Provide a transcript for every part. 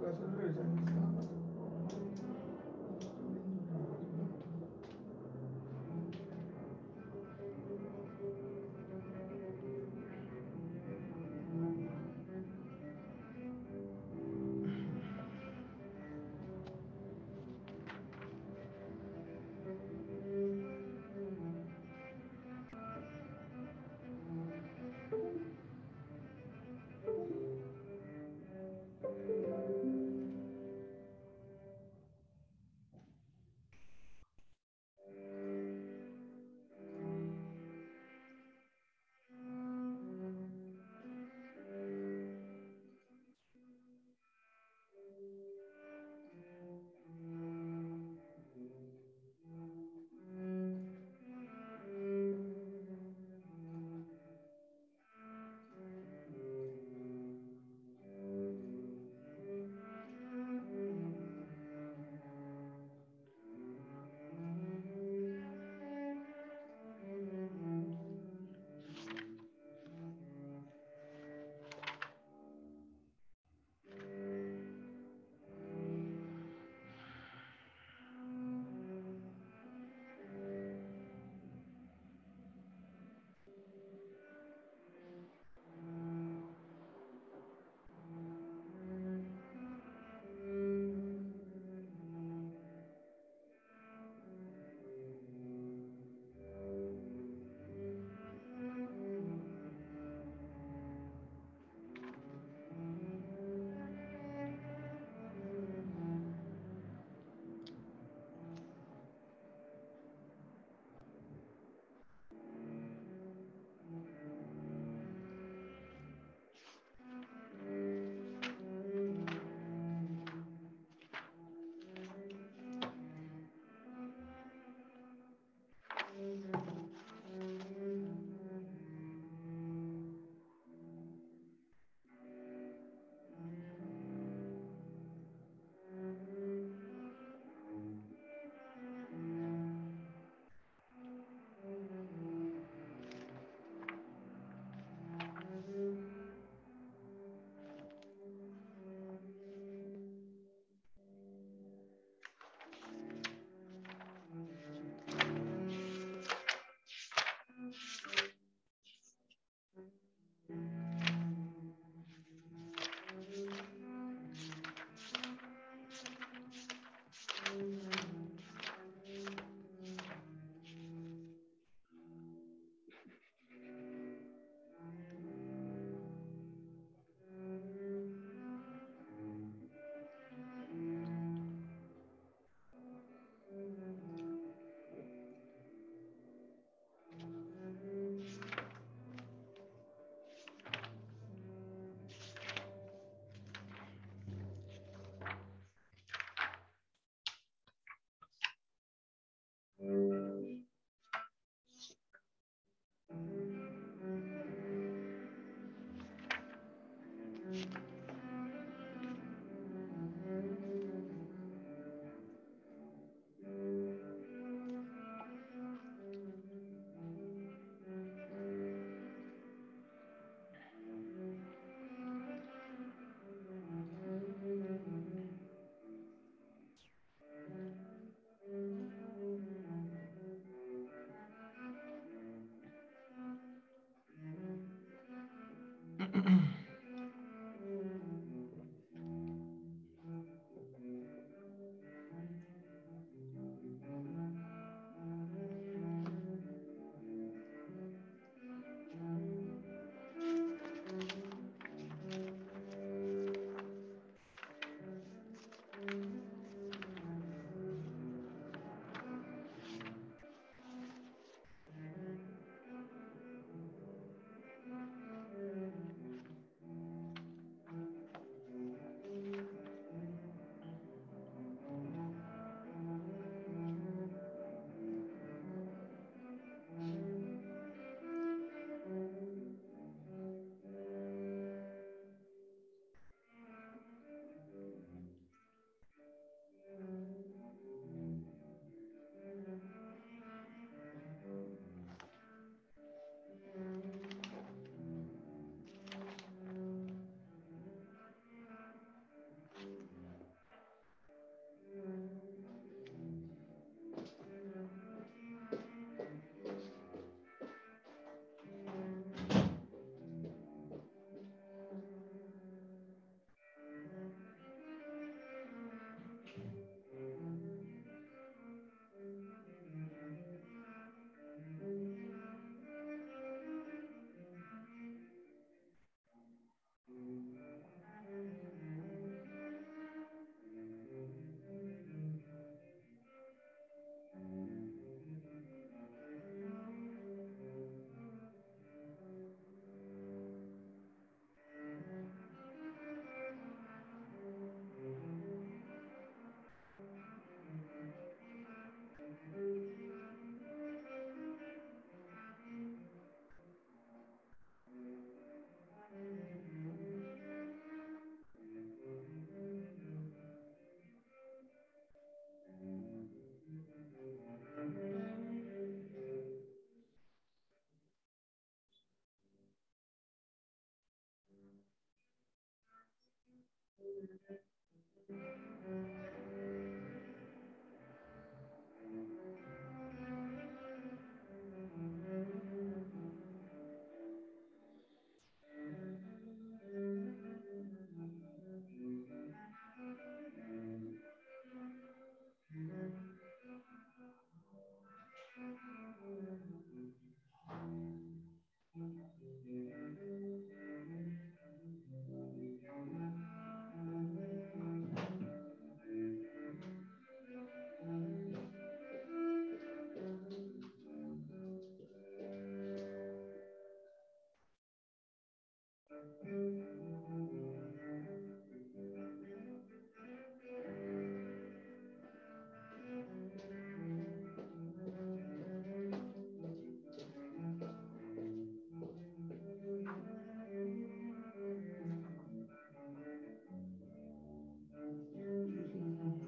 caso es revisar mis camas.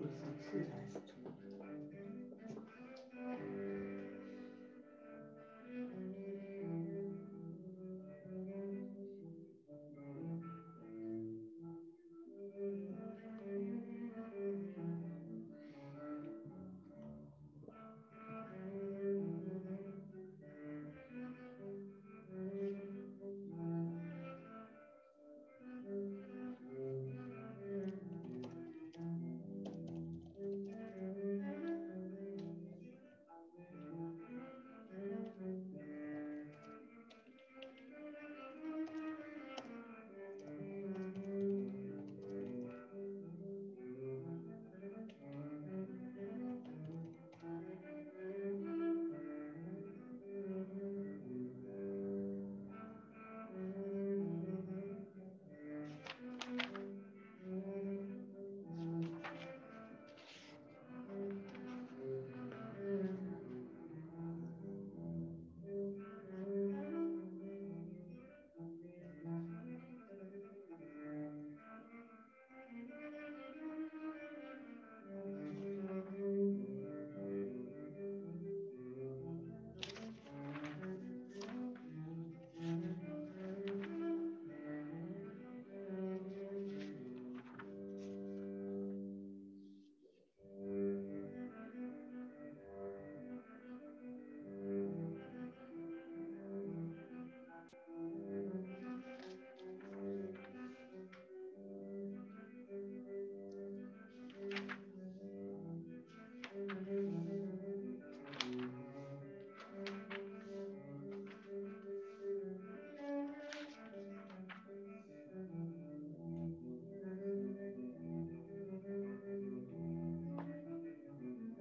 Pues así será esto.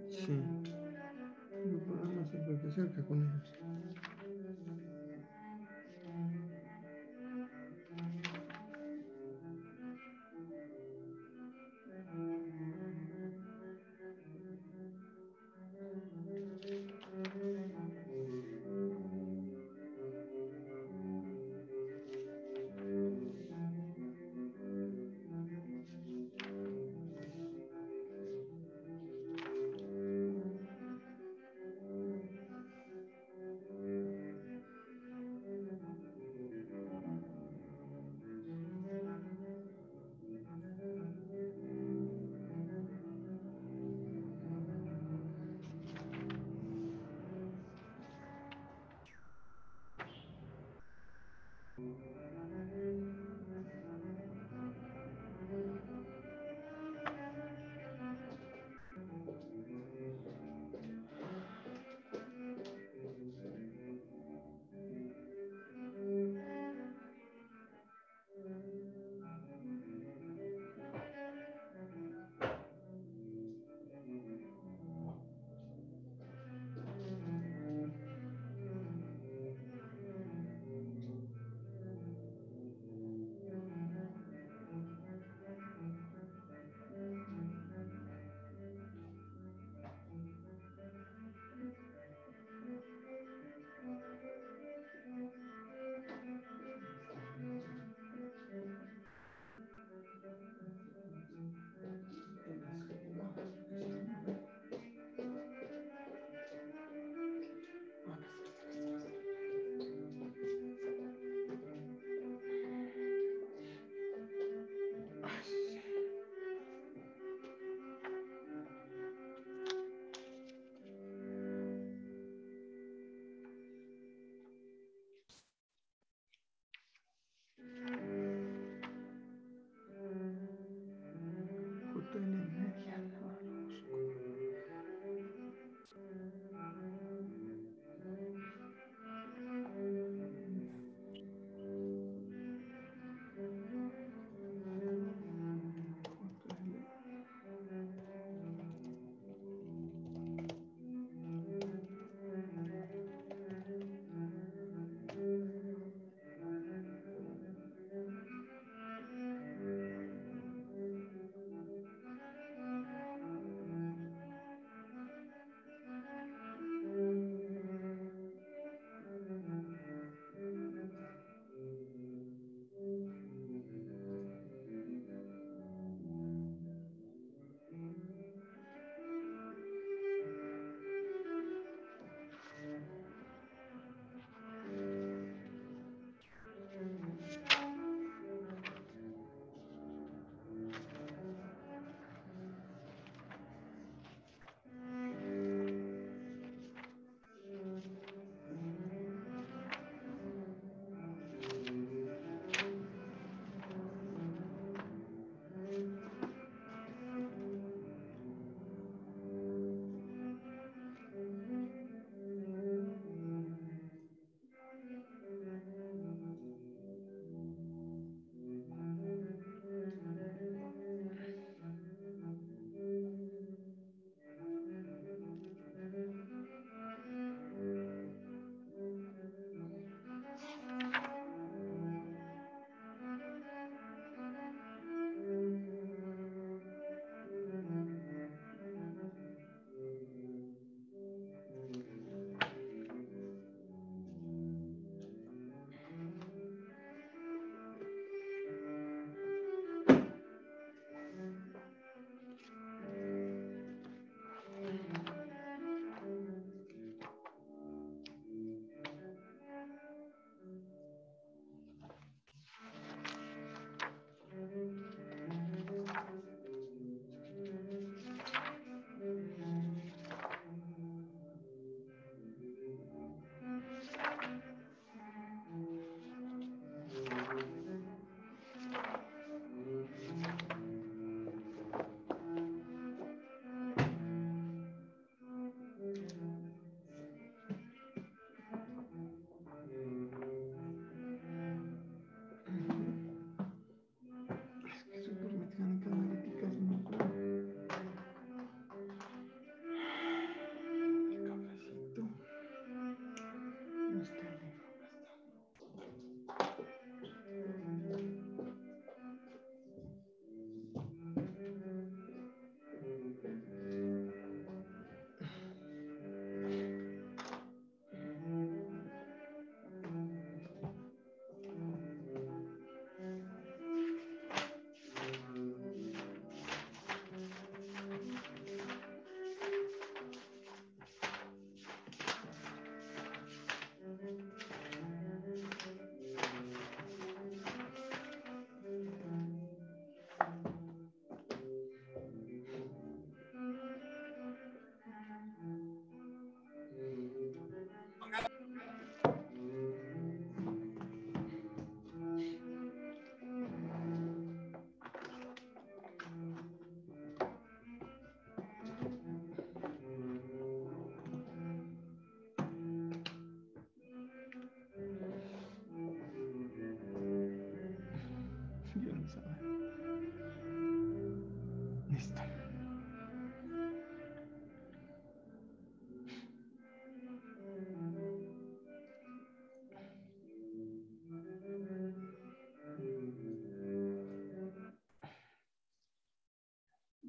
Sí, no podemos ir cerca con ellos.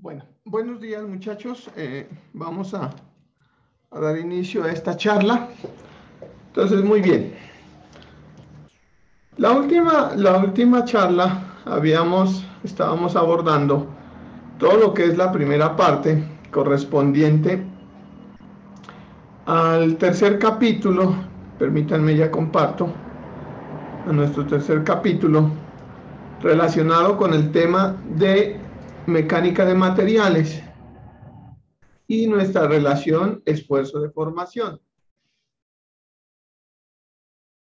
Bueno, buenos días muchachos. Vamos a dar inicio a esta charla. Entonces, muy bien. La última charla estábamos abordando todo lo que es la primera parte correspondiente al tercer capítulo. Permítanme, ya comparto a nuestro tercer capítulo relacionado con el tema de mecánica de materiales y nuestra relación esfuerzo de formación.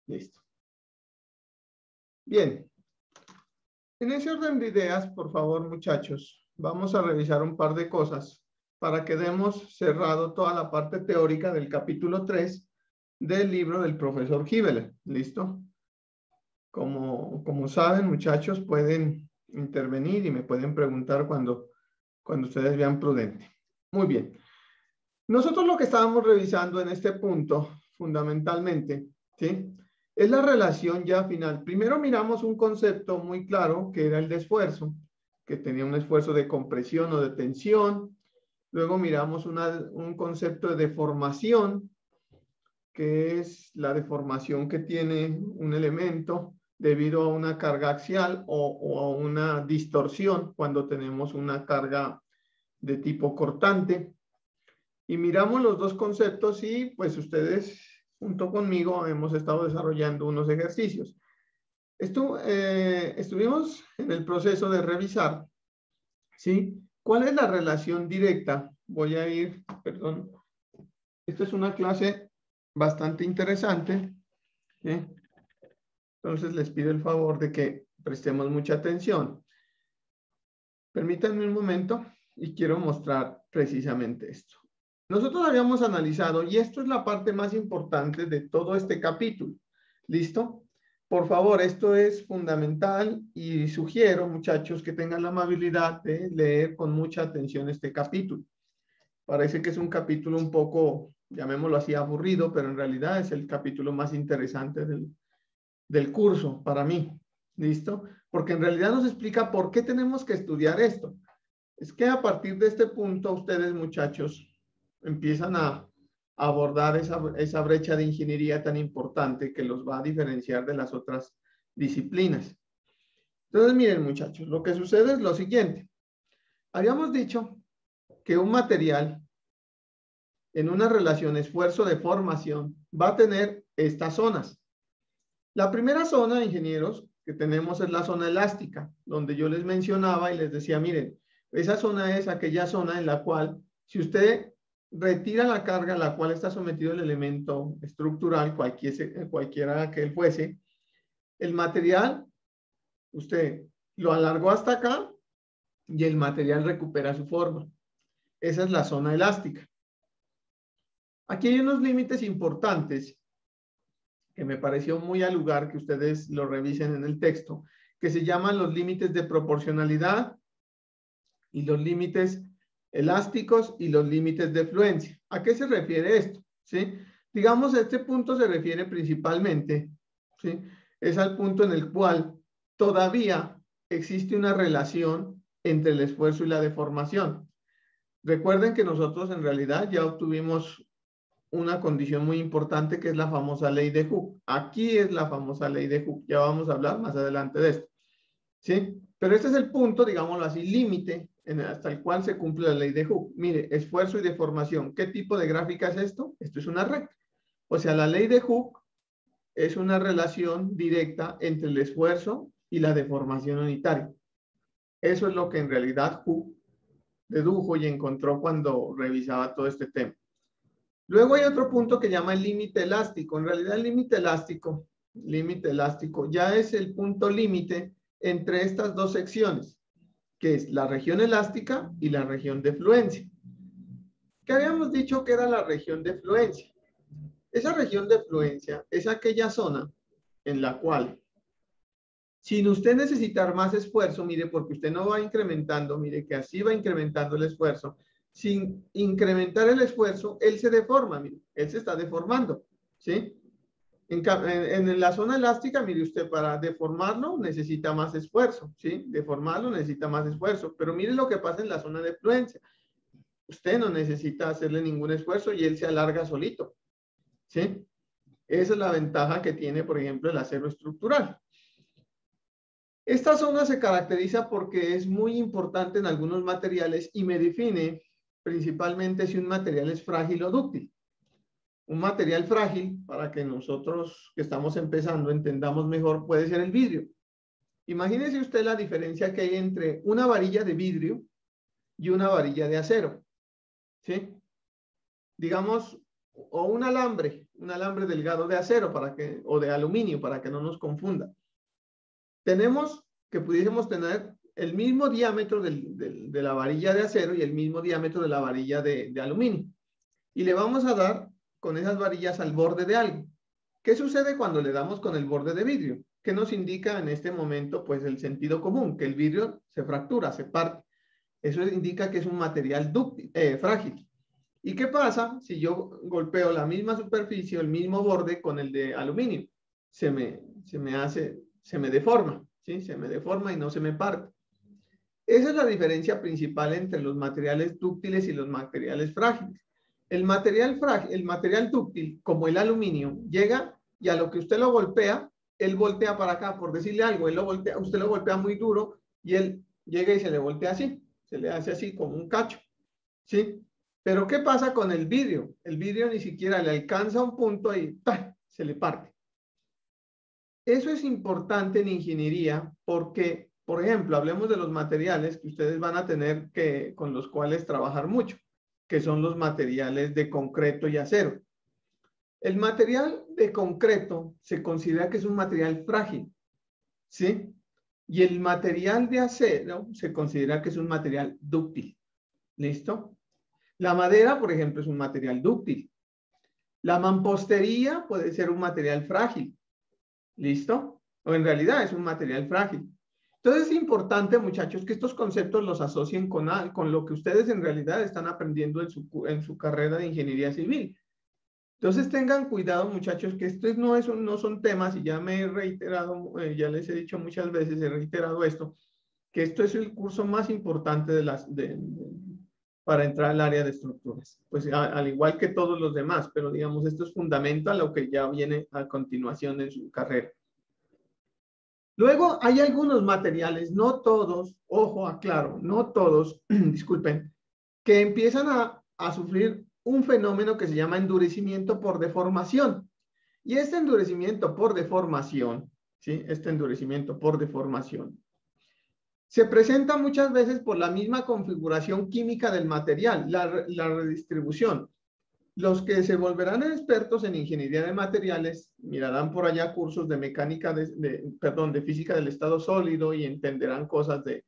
Listo. Bien. En ese orden de ideas, por favor, muchachos, vamos a revisar un par de cosas para que demos cerrado toda la parte teórica del capítulo 3 del libro del profesor Gibeler. ¿Listo? Como saben, muchachos, pueden intervenir y me pueden preguntar cuando ustedes vean prudente. Muy bien. Nosotros lo que estábamos revisando en este punto, fundamentalmente, ¿sí?, es la relación ya final. Primero miramos un concepto muy claro, que era el de esfuerzo, que tenía un esfuerzo de compresión o de tensión. Luego miramos un concepto de deformación, que es la deformación que tiene un elemento debido a una carga axial o a una distorsión cuando tenemos una carga de tipo cortante. Y miramos los dos conceptos y pues ustedes junto conmigo hemos estado desarrollando unos ejercicios. Estuvimos en el proceso de revisar, ¿sí?, cuál es la relación directa. Perdón, esta es una clase bastante interesante, ¿sí? Entonces les pido el favor de que prestemos mucha atención. Permítanme un momento y quiero mostrar precisamente esto. Nosotros habíamos analizado, y esto es la parte más importante de todo este capítulo. ¿Listo? Por favor, esto es fundamental y sugiero, muchachos, que tengan la amabilidad de leer con mucha atención este capítulo. Parece que es un capítulo un poco, llamémoslo así, aburrido, pero en realidad es el capítulo más interesante del curso para mí. ¿Listo? Porque en realidad nos explica por qué tenemos que estudiar esto. Es que a partir de este punto, ustedes, muchachos, empiezan a abordar esa brecha de ingeniería tan importante que los va a diferenciar de las otras disciplinas. Entonces, miren, muchachos, lo que sucede es lo siguiente. Habíamos dicho que un material en una relación esfuerzo de formación va a tener estas zonas. La primera zona, ingenieros, que tenemos es la zona elástica, donde yo les mencionaba y les decía, miren, esa zona es aquella zona en la cual, si usted retira la carga a la cual está sometido el elemento estructural, cualquiera que él fuese, el material, usted lo alargó hasta acá y el material recupera su forma. Esa es la zona elástica. Aquí hay unos límites importantes que me pareció muy al lugar que ustedes lo revisen en el texto, que se llaman los límites de proporcionalidad y los límites elásticos y los límites de fluencia. ¿A qué se refiere esto? ¿Sí? Digamos, este punto se refiere principalmente, ¿sí?, es al punto en el cual todavía existe una relación entre el esfuerzo y la deformación. Recuerden que nosotros en realidad ya obtuvimos una condición muy importante que es la famosa ley de Hooke. Aquí es la famosa ley de Hooke. Ya vamos a hablar más adelante de esto. ¿Sí? Pero este es el punto, digámoslo así, límite hasta el cual se cumple la ley de Hooke. Mire, esfuerzo y deformación. ¿Qué tipo de gráfica es esto? Esto es una recta. O sea, la ley de Hooke es una relación directa entre el esfuerzo y la deformación unitaria. Eso es lo que en realidad Hooke dedujo y encontró cuando revisaba todo este tema. Luego hay otro punto que llama el límite elástico. En realidad el límite elástico ya es el punto límite entre estas dos secciones, que es la región elástica y la región de fluencia. ¿Qué habíamos dicho que era la región de fluencia? Esa región de fluencia es aquella zona en la cual, sin usted necesitar más esfuerzo, mire, porque usted no va incrementando, mire que así va incrementando el esfuerzo, sin incrementar el esfuerzo, él se deforma, mire, él se está deformando, ¿sí? En la zona elástica, mire usted, para deformarlo necesita más esfuerzo, ¿sí? Deformarlo necesita más esfuerzo, pero mire lo que pasa en la zona de fluencia. Usted no necesita hacerle ningún esfuerzo y él se alarga solito, ¿sí? Esa es la ventaja que tiene, por ejemplo, el acero estructural. Esta zona se caracteriza porque es muy importante en algunos materiales y me define principalmente si un material es frágil o dúctil. Un material frágil, para que nosotros que estamos empezando entendamos mejor, puede ser el vidrio. Imagínese usted la diferencia que hay entre una varilla de vidrio y una varilla de acero, ¿sí? Digamos, o un alambre delgado de acero o de aluminio, para que no nos confunda. Tenemos que pudiésemos tener el mismo diámetro de la varilla de acero y el mismo diámetro de la varilla de aluminio. Y le vamos a dar con esas varillas al borde de algo. ¿Qué sucede cuando le damos con el borde de vidrio? ¿Qué nos indica en este momento? Pues el sentido común, que el vidrio se fractura, se parte. Eso indica que es un material frágil. ¿Y qué pasa si yo golpeo la misma superficie, el mismo borde con el de aluminio? Se me deforma, ¿sí? Se me deforma y no se me parte. Esa es la diferencia principal entre los materiales dúctiles y los materiales frágiles. El material dúctil, como el aluminio, llega y a lo que usted lo golpea, él voltea para acá, por decirle algo, usted lo golpea muy duro y él llega y se le voltea así, se le hace así como un cacho, ¿sí? Pero ¿qué pasa con el vidrio? El vidrio ni siquiera le alcanza un punto y ¡pah!, se le parte. Eso es importante en ingeniería porque, por ejemplo, hablemos de los materiales que ustedes van a tener con los cuales trabajar mucho, que son los materiales de concreto y acero. El material de concreto se considera que es un material frágil, ¿sí? Y el material de acero se considera que es un material dúctil. ¿Listo? La madera, por ejemplo, es un material dúctil. La mampostería puede ser un material frágil. ¿Listo? O en realidad es un material frágil. Entonces es importante, muchachos, que estos conceptos los asocien con lo que ustedes en realidad están aprendiendo en su carrera de ingeniería civil. Entonces tengan cuidado, muchachos, que estos no son temas, y ya me he reiterado, ya les he dicho muchas veces, he reiterado esto, que esto es el curso más importante para entrar al área de estructuras. Pues al igual que todos los demás, pero digamos, esto es fundamental a lo que ya viene a continuación en su carrera. Luego hay algunos materiales, no todos, ojo, aclaro, no todos, disculpen, que empiezan a sufrir un fenómeno que se llama endurecimiento por deformación. Y este endurecimiento por deformación, ¿sí? Este endurecimiento por deformación se presenta muchas veces por la misma configuración química del material, la redistribución. Los que se volverán expertos en ingeniería de materiales mirarán por allá cursos de mecánica, de física del estado sólido y entenderán cosas de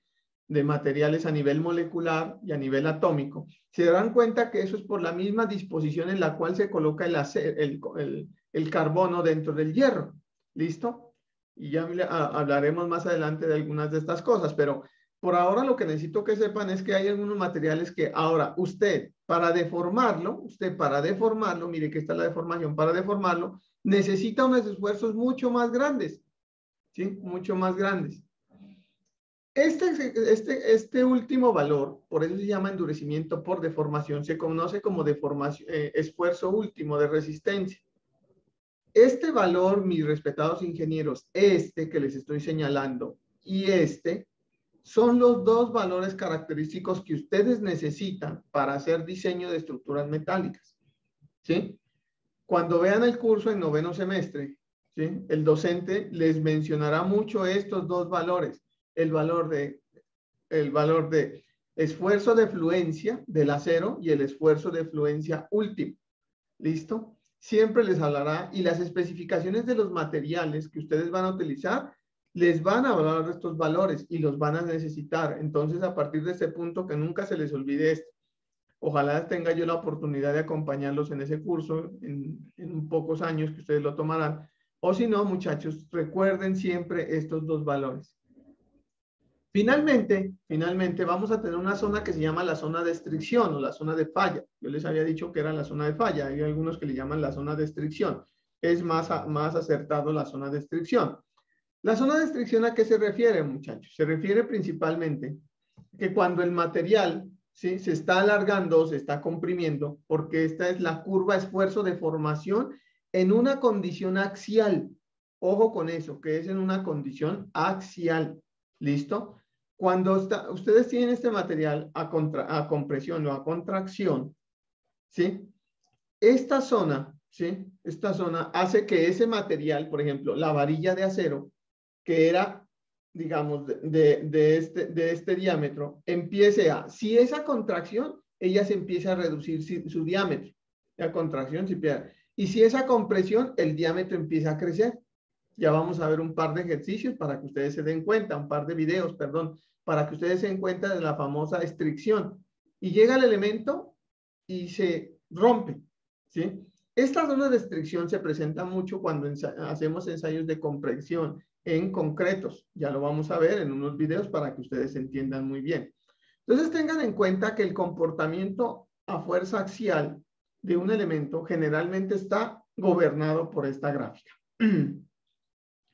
materiales a nivel molecular y a nivel atómico. Se darán cuenta que eso es por la misma disposición en la cual se coloca el carbono dentro del hierro. ¿Listo? Y ya hablaremos más adelante de algunas de estas cosas, pero por ahora lo que necesito que sepan es que hay algunos materiales que ahora usted para deformarlo, mire que está la deformación, para deformarlo necesita unos esfuerzos mucho más grandes, ¿sí? Mucho más grandes. Este último valor, por eso se llama endurecimiento por deformación, se conoce como esfuerzo último de resistencia. Este valor, mis respetados ingenieros, que les estoy señalando y son los dos valores característicos que ustedes necesitan para hacer diseño de estructuras metálicas, ¿sí? Cuando vean el curso en noveno semestre, ¿sí?, el docente les mencionará mucho estos dos valores, el valor de esfuerzo de fluencia del acero y el esfuerzo de fluencia último. ¿Listo? Siempre les hablará y las especificaciones de los materiales que ustedes van a utilizar les van a hablar de estos valores y los van a necesitar. Entonces, a partir de este punto, que nunca se les olvide esto. Ojalá tenga yo la oportunidad de acompañarlos en ese curso en pocos años que ustedes lo tomarán. O si no, muchachos, recuerden siempre estos dos valores. Finalmente, vamos a tener una zona que se llama la zona de estricción o la zona de falla. Yo les había dicho que era la zona de falla. Hay algunos que le llaman la zona de estricción. es más acertado la zona de estricción. La zona de estricción, ¿a qué se refiere, muchachos? Se refiere principalmente que cuando el material, ¿sí?, se está alargando o se está comprimiendo, porque esta es la curva esfuerzo de formación en una condición axial. Ojo con eso, que es en una condición axial. ¿Listo? Cuando ustedes tienen este material a compresión o a contracción, ¿sí? Esta zona, ¿sí? Esta zona hace que ese material, por ejemplo, la varilla de acero, que era, digamos, de este diámetro, empiece si esa contracción, ella se empieza a reducir su diámetro. La contracción se empieza. Y si esa compresión, el diámetro empieza a crecer. Ya vamos a ver un par de ejercicios para que ustedes se den cuenta, un par de videos, perdón, para que ustedes se den cuenta de la famosa estricción. Y llega el elemento y se rompe, ¿sí? Esta zona de estricción se presenta mucho cuando hacemos ensayos de compresión en concretos. Ya lo vamos a ver en unos videos para que ustedes entiendan muy bien. Entonces tengan en cuenta que el comportamiento a fuerza axial de un elemento generalmente está gobernado por esta gráfica.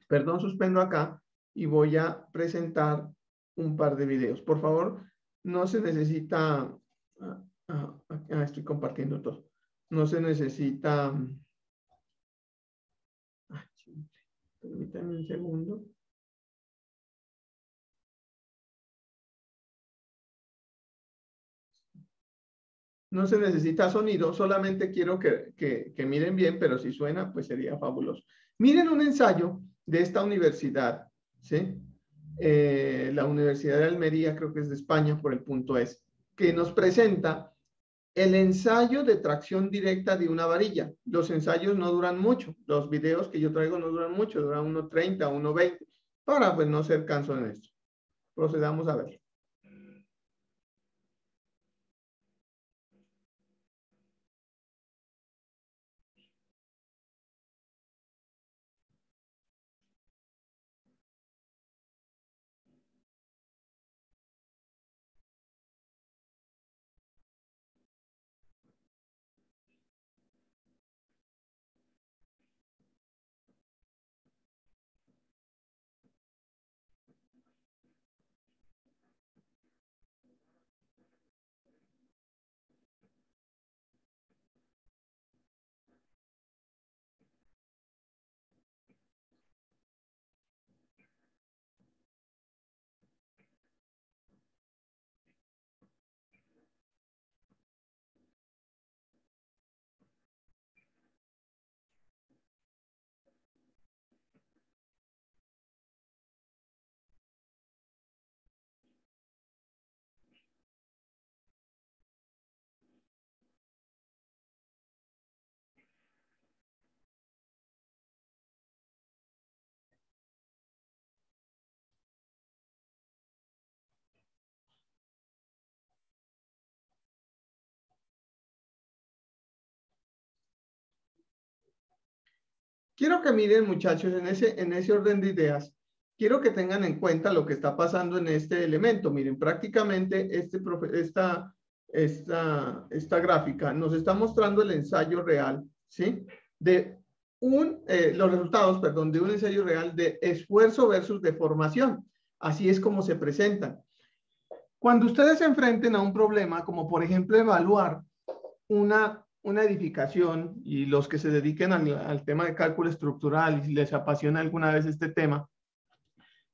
Perdón, suspendo acá y voy a presentar un par de videos. Por favor, no se necesita... estoy compartiendo todo. No se necesita... permítanme un segundo. No se necesita sonido, solamente quiero que miren bien, pero si suena, pues sería fabuloso. Miren un ensayo de esta universidad, ¿sí? La Universidad de Almería, creo que es de España, por el punto es, que nos presenta el ensayo de tracción directa de una varilla. Los ensayos no duran mucho, los videos que yo traigo no duran mucho, duran 1:30, 1:20, para pues no ser cansón en esto. Procedamos a ver. Quiero que miren, muchachos, en ese orden de ideas, quiero que tengan en cuenta lo que está pasando en este elemento. Miren, prácticamente esta gráfica nos está mostrando el ensayo real, ¿sí? Los resultados, perdón, de un ensayo real de esfuerzo versus deformación. Así es como se presentan. Cuando ustedes se enfrenten a un problema, como por ejemplo evaluar una edificación, y los que se dediquen al tema de cálculo estructural y si les apasiona alguna vez este tema,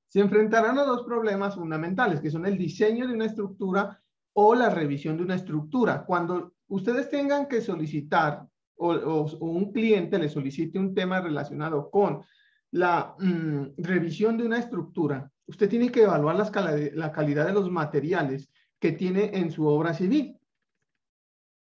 se enfrentarán a dos problemas fundamentales, que son el diseño de una estructura o la revisión de una estructura. Cuando ustedes tengan que solicitar o un cliente le solicite un tema relacionado con la revisión de una estructura, usted tiene que evaluar la calidad de los materiales que tiene en su obra civil.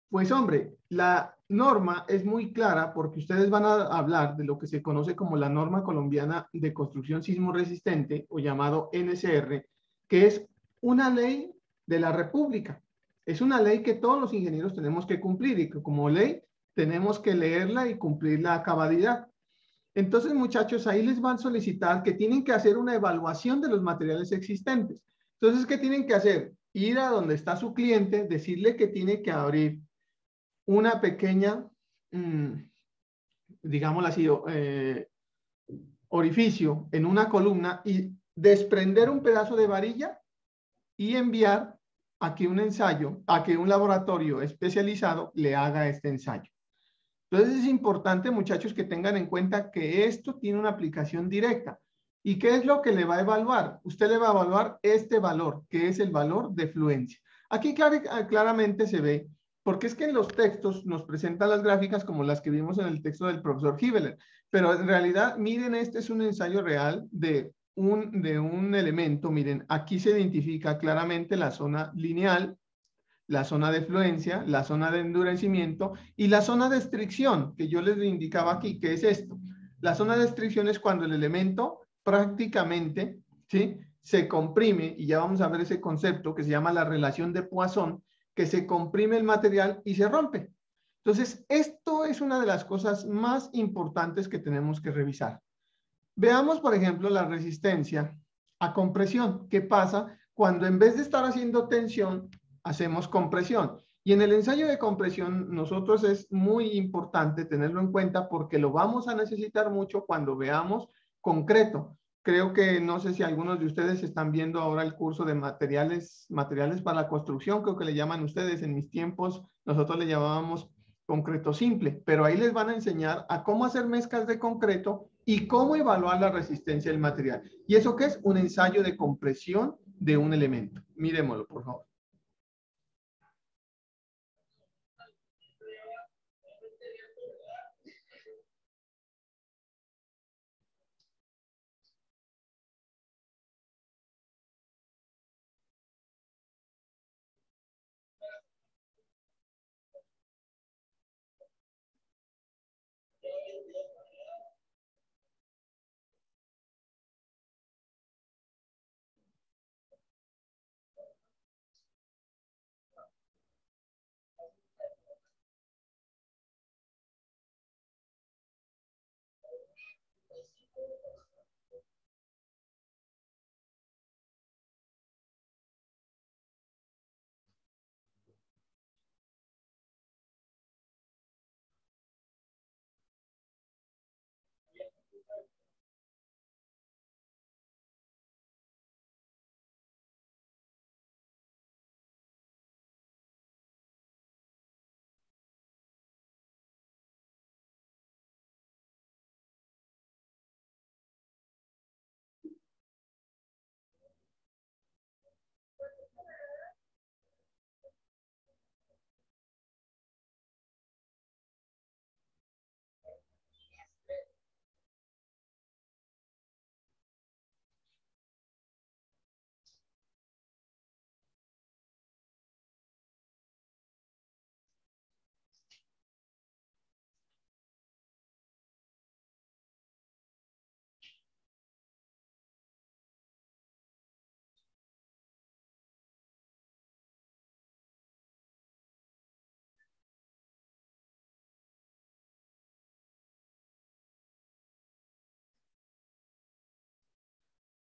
Pues hombre, la norma es muy clara porque ustedes van a hablar de lo que se conoce como la norma colombiana de construcción sismo resistente o llamado NSR, que es una ley de la República. Es una ley que todos los ingenieros tenemos que cumplir y que como ley tenemos que leerla y cumplirla a cabalidad. Entonces, muchachos, ahí les van a solicitar que tienen que hacer una evaluación de los materiales existentes. Entonces, ¿qué tienen que hacer? Ir a donde está su cliente, decirle que tiene que abrir una pequeña digámoslo así, orificio en una columna y desprender un pedazo de varilla y enviar a que un laboratorio especializado le haga este ensayo. Entonces es importante, muchachos, que tengan en cuenta que esto tiene una aplicación directa. ¿Y qué es lo que le va a evaluar? Usted le va a evaluar este valor, que es el valor de fluencia. Aquí claramente se ve, porque es que en los textos nos presentan las gráficas como las que vimos en el texto del profesor Hibeler, pero en realidad, miren, este es un ensayo real de un elemento. Miren, aquí se identifica claramente la zona lineal, la zona de fluencia, la zona de endurecimiento y la zona de estricción, que yo les indicaba aquí, que es esto. La zona de estricción es cuando el elemento prácticamente, ¿sí?, se comprime, y ya vamos a ver ese concepto que se llama la relación de Poisson, que se comprime el material y se rompe. Entonces, esto es una de las cosas más importantes que tenemos que revisar. Veamos, por ejemplo, la resistencia a compresión. ¿Qué pasa cuando en vez de estar haciendo tensión, hacemos compresión? Y en el ensayo de compresión, nosotros es muy importante tenerlo en cuenta porque lo vamos a necesitar mucho cuando veamos concreto. Creo que no sé si algunos de ustedes están viendo ahora el curso de materiales para la construcción, creo que le llaman ustedes. En mis tiempos, nosotros le llamábamos concreto simple, pero ahí les van a enseñar a cómo hacer mezclas de concreto y cómo evaluar la resistencia del material. ¿Y eso qué es? Un ensayo de compresión de un elemento. Miremoslo, por favor.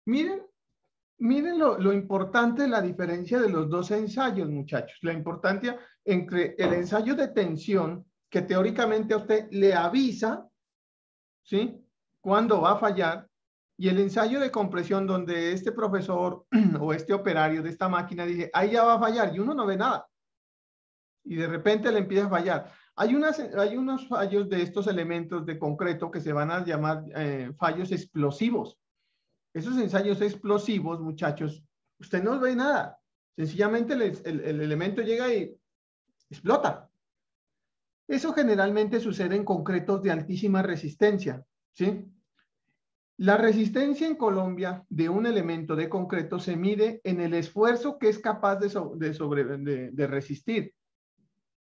Miren lo importante de la diferencia de los dos ensayos, muchachos. La importancia entre el ensayo de tensión, que teóricamente a usted le avisa, ¿sí?, cuándo va a fallar, y el ensayo de compresión, donde este profesor o este operario de esta máquina dice, ahí ya va a fallar, y uno no ve nada. Y de repente le empieza a fallar. Hay unos fallos de estos elementos de concreto que se van a llamar fallos explosivos. Esos ensayos explosivos, muchachos, usted no ve nada. Sencillamente el elemento llega y explota. Eso generalmente sucede en concretos de altísima resistencia, ¿sí? La resistencia en Colombia de un elemento de concreto se mide en el esfuerzo que es capaz de resistir.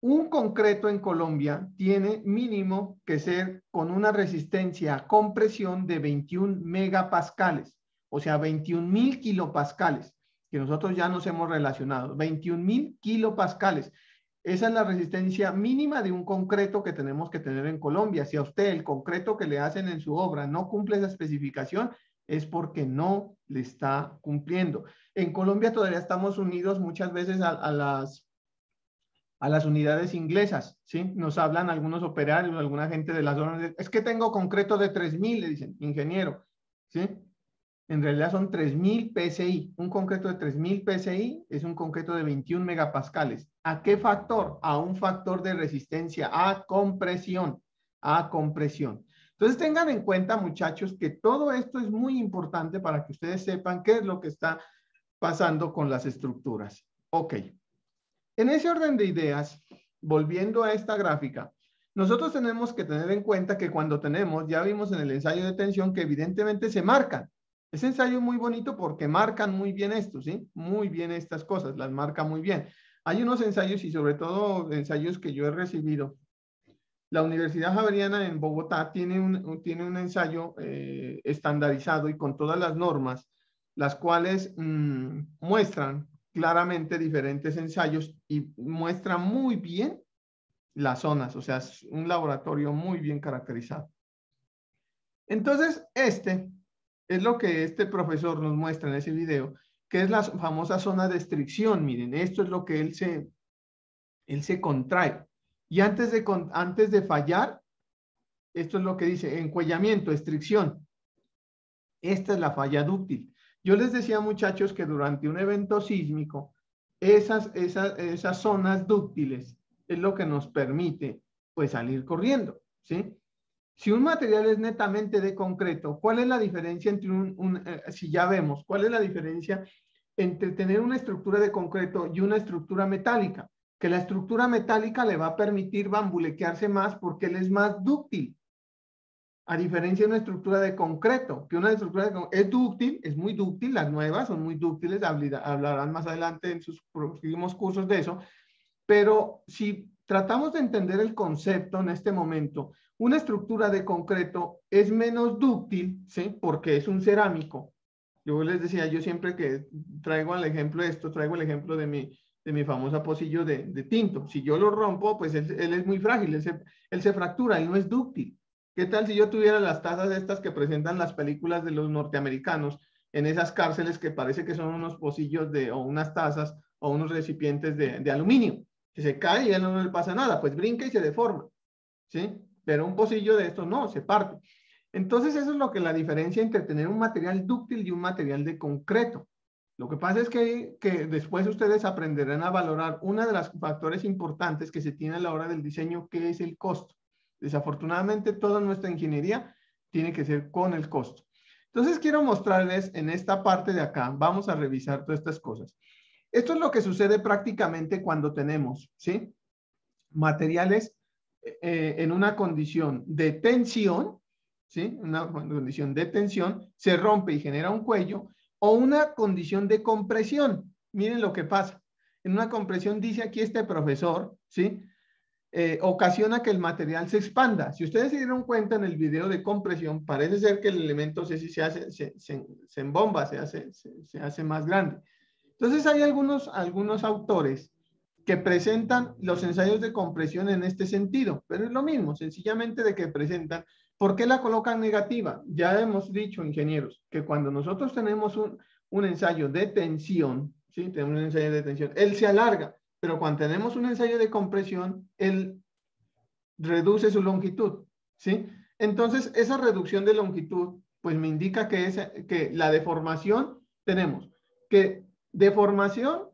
Un concreto en Colombia tiene mínimo que ser con una resistencia a compresión de 21 megapascales, o sea, 21.000 kilopascales, que nosotros ya nos hemos relacionado, 21.000 kilopascales. Esa es la resistencia mínima de un concreto que tenemos que tener en Colombia. Si a usted el concreto que le hacen en su obra no cumple esa especificación, es porque no le está cumpliendo. En Colombia todavía estamos unidos muchas veces a las a las unidades inglesas, ¿sí? Nos hablan algunos operarios, alguna gente de las zonas, es que tengo concreto de 3000, le dicen, ingeniero, ¿sí? En realidad son 3000 PSI. Un concreto de 3000 PSI es un concreto de 21 megapascales. ¿A qué factor? A un factor de resistencia, a compresión, a compresión. Entonces tengan en cuenta, muchachos, que todo esto es muy importante para que ustedes sepan qué es lo que está pasando con las estructuras. Ok. En ese orden de ideas, volviendo a esta gráfica, nosotros tenemos que tener en cuenta que cuando tenemos, ya vimos en el ensayo de tensión que evidentemente se marcan. Ese ensayo es muy bonito porque marcan muy bien esto, ¿sí? Muy bien estas cosas, las marca muy bien. Hay unos ensayos y sobre todo ensayos que yo he recibido. La Universidad Javeriana en Bogotá tiene un ensayo estandarizado y con todas las normas, las cuales muestran claramente diferentes ensayos y muestran muy bien las zonas, o sea, es un laboratorio muy bien caracterizado. Entonces, este es lo que este profesor nos muestra en ese video, que es la famosa zona de estricción. Miren, esto es lo que él se contrae. Y antes de fallar, esto es lo que dice, encuellamiento, estricción. Esta es la falla dúctil. Yo les decía, muchachos, que durante un evento sísmico, esas zonas dúctiles es lo que nos permite, pues, salir corriendo, ¿sí? Si un material es netamente de concreto, ¿cuál es la diferencia entre si ya vemos, cuál es la diferencia entre tener una estructura de concreto y una estructura metálica? Que la estructura metálica le va a permitir bambulequearse más porque él es más dúctil. A diferencia de una estructura de concreto, que una estructura es dúctil, es muy dúctil, las nuevas son muy dúctiles, hablarán más adelante en sus próximos cursos de eso, pero si tratamos de entender el concepto en este momento, una estructura de concreto es menos dúctil, ¿sí? Porque es un cerámico. Yo les decía, yo siempre que traigo el ejemplo de esto, traigo el ejemplo de mi famosa pocillo de tinto. Si yo lo rompo, pues él es muy frágil, él se fractura, él no es dúctil. ¿Qué tal si yo tuviera las tazas estas que presentan las películas de los norteamericanos en esas cárceles que parece que son unos pocillos o unas tazas o unos recipientes de aluminio? Que se cae y a él no le pasa nada, pues brinca y se deforma, ¿sí? Pero un pocillo de estos no, se parte. Entonces eso es lo que la diferencia entre tener un material dúctil y un material de concreto. Lo que pasa es que después ustedes aprenderán a valorar uno de los factores importantes que se tiene a la hora del diseño, que es el costo. Desafortunadamente, toda nuestra ingeniería tiene que ser con el costo. Entonces, quiero mostrarles en esta parte de acá, vamos a revisar todas estas cosas. Esto es lo que sucede prácticamente cuando tenemos, ¿sí? Materiales en una condición de tensión, ¿sí? Una condición de tensión, se rompe y genera un cuello, o una condición de compresión. Miren lo que pasa. En una compresión dice aquí este profesor, ¿sí? Ocasiona que el material se expanda. Si ustedes se dieron cuenta en el video de compresión, parece ser que el elemento se embomba, se hace más grande. Entonces hay algunos autores que presentan los ensayos de compresión en este sentido, pero es lo mismo, sencillamente de que presentan. ¿Por qué la colocan negativa? Ya hemos dicho, ingenieros, que cuando nosotros tenemos un ensayo de tensión, ¿sí? Tenemos un ensayo de tensión, él se alarga, pero cuando tenemos un ensayo de compresión, él reduce su longitud, ¿sí? Entonces, esa reducción de longitud, pues me indica que la deformación, tenemos que deformación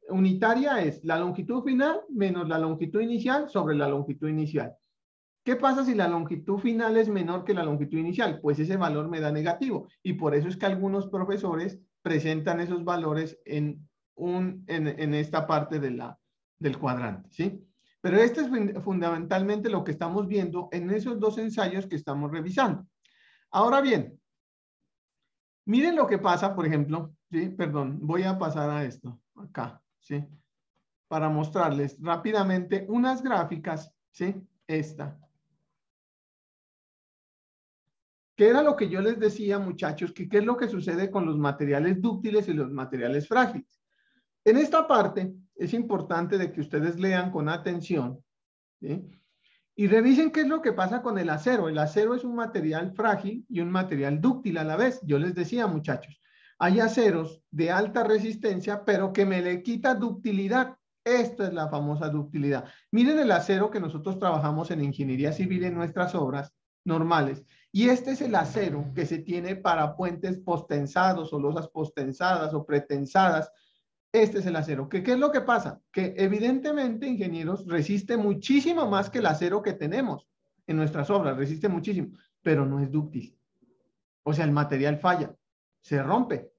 unitaria es la longitud final menos la longitud inicial sobre la longitud inicial. ¿Qué pasa si la longitud final es menor que la longitud inicial? Pues ese valor me da negativo, y por eso es que algunos profesores presentan esos valores en esta parte del cuadrante, ¿sí? Pero este es fundamentalmente lo que estamos viendo en esos dos ensayos que estamos revisando. Ahora bien, miren lo que pasa, por ejemplo, ¿sí? Perdón, voy a pasar a esto, acá, ¿sí? Para mostrarles rápidamente unas gráficas, ¿sí? Esta. ¿Qué era lo que yo les decía, muchachos? ¿Qué es lo que sucede con los materiales dúctiles y los materiales frágiles? En esta parte es importante de que ustedes lean con atención, ¿sí? Y revisen qué es lo que pasa con el acero. El acero es un material frágil y un material dúctil a la vez. Yo les decía, muchachos, hay aceros de alta resistencia, pero que me le quita ductilidad. Esto es la famosa ductilidad. Miren el acero que nosotros trabajamos en ingeniería civil en nuestras obras normales. Y este es el acero que se tiene para puentes postensados o losas postensadas o pretensadas. Este es el acero. ¿Qué es lo que pasa? Que evidentemente, ingenieros, resiste muchísimo más que el acero que tenemos en nuestras obras. Resiste muchísimo, pero no es dúctil. O sea, el material falla, se rompe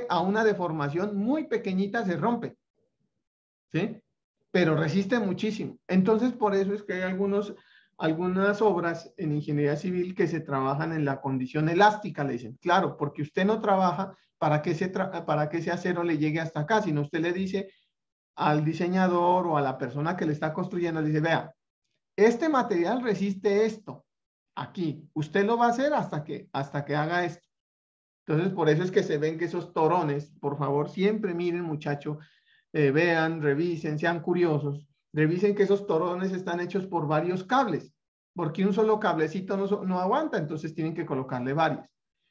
a una deformación muy pequeñita, se rompe, ¿sí? Pero resiste muchísimo. Entonces, por eso es que hay algunas obras en ingeniería civil que se trabajan en la condición elástica, le dicen. Claro, porque usted no trabaja para que ese acero le llegue hasta acá, sino usted le dice al diseñador o a la persona que le está construyendo, le dice, vea, este material resiste esto aquí. Usted lo va a hacer hasta que haga esto. Entonces, por eso es que se ven que esos torones, por favor, siempre miren, muchachos, vean, revisen, sean curiosos, revisen que esos torones están hechos por varios cables, porque un solo cablecito no aguanta, entonces tienen que colocarle varios.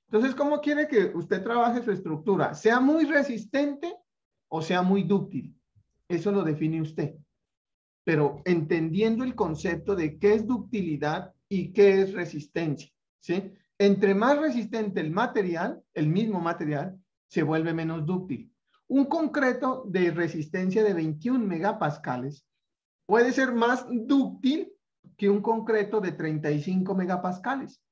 Entonces, ¿cómo quiere que usted trabaje su estructura? ¿Sea muy resistente o sea muy dúctil? Eso lo define usted. Pero entendiendo el concepto de qué es ductilidad y qué es resistencia, ¿sí? Entre más resistente el material, el mismo material, se vuelve menos dúctil. Un concreto de resistencia de 21 megapascales puede ser más dúctil que un concreto de 35 megapascales.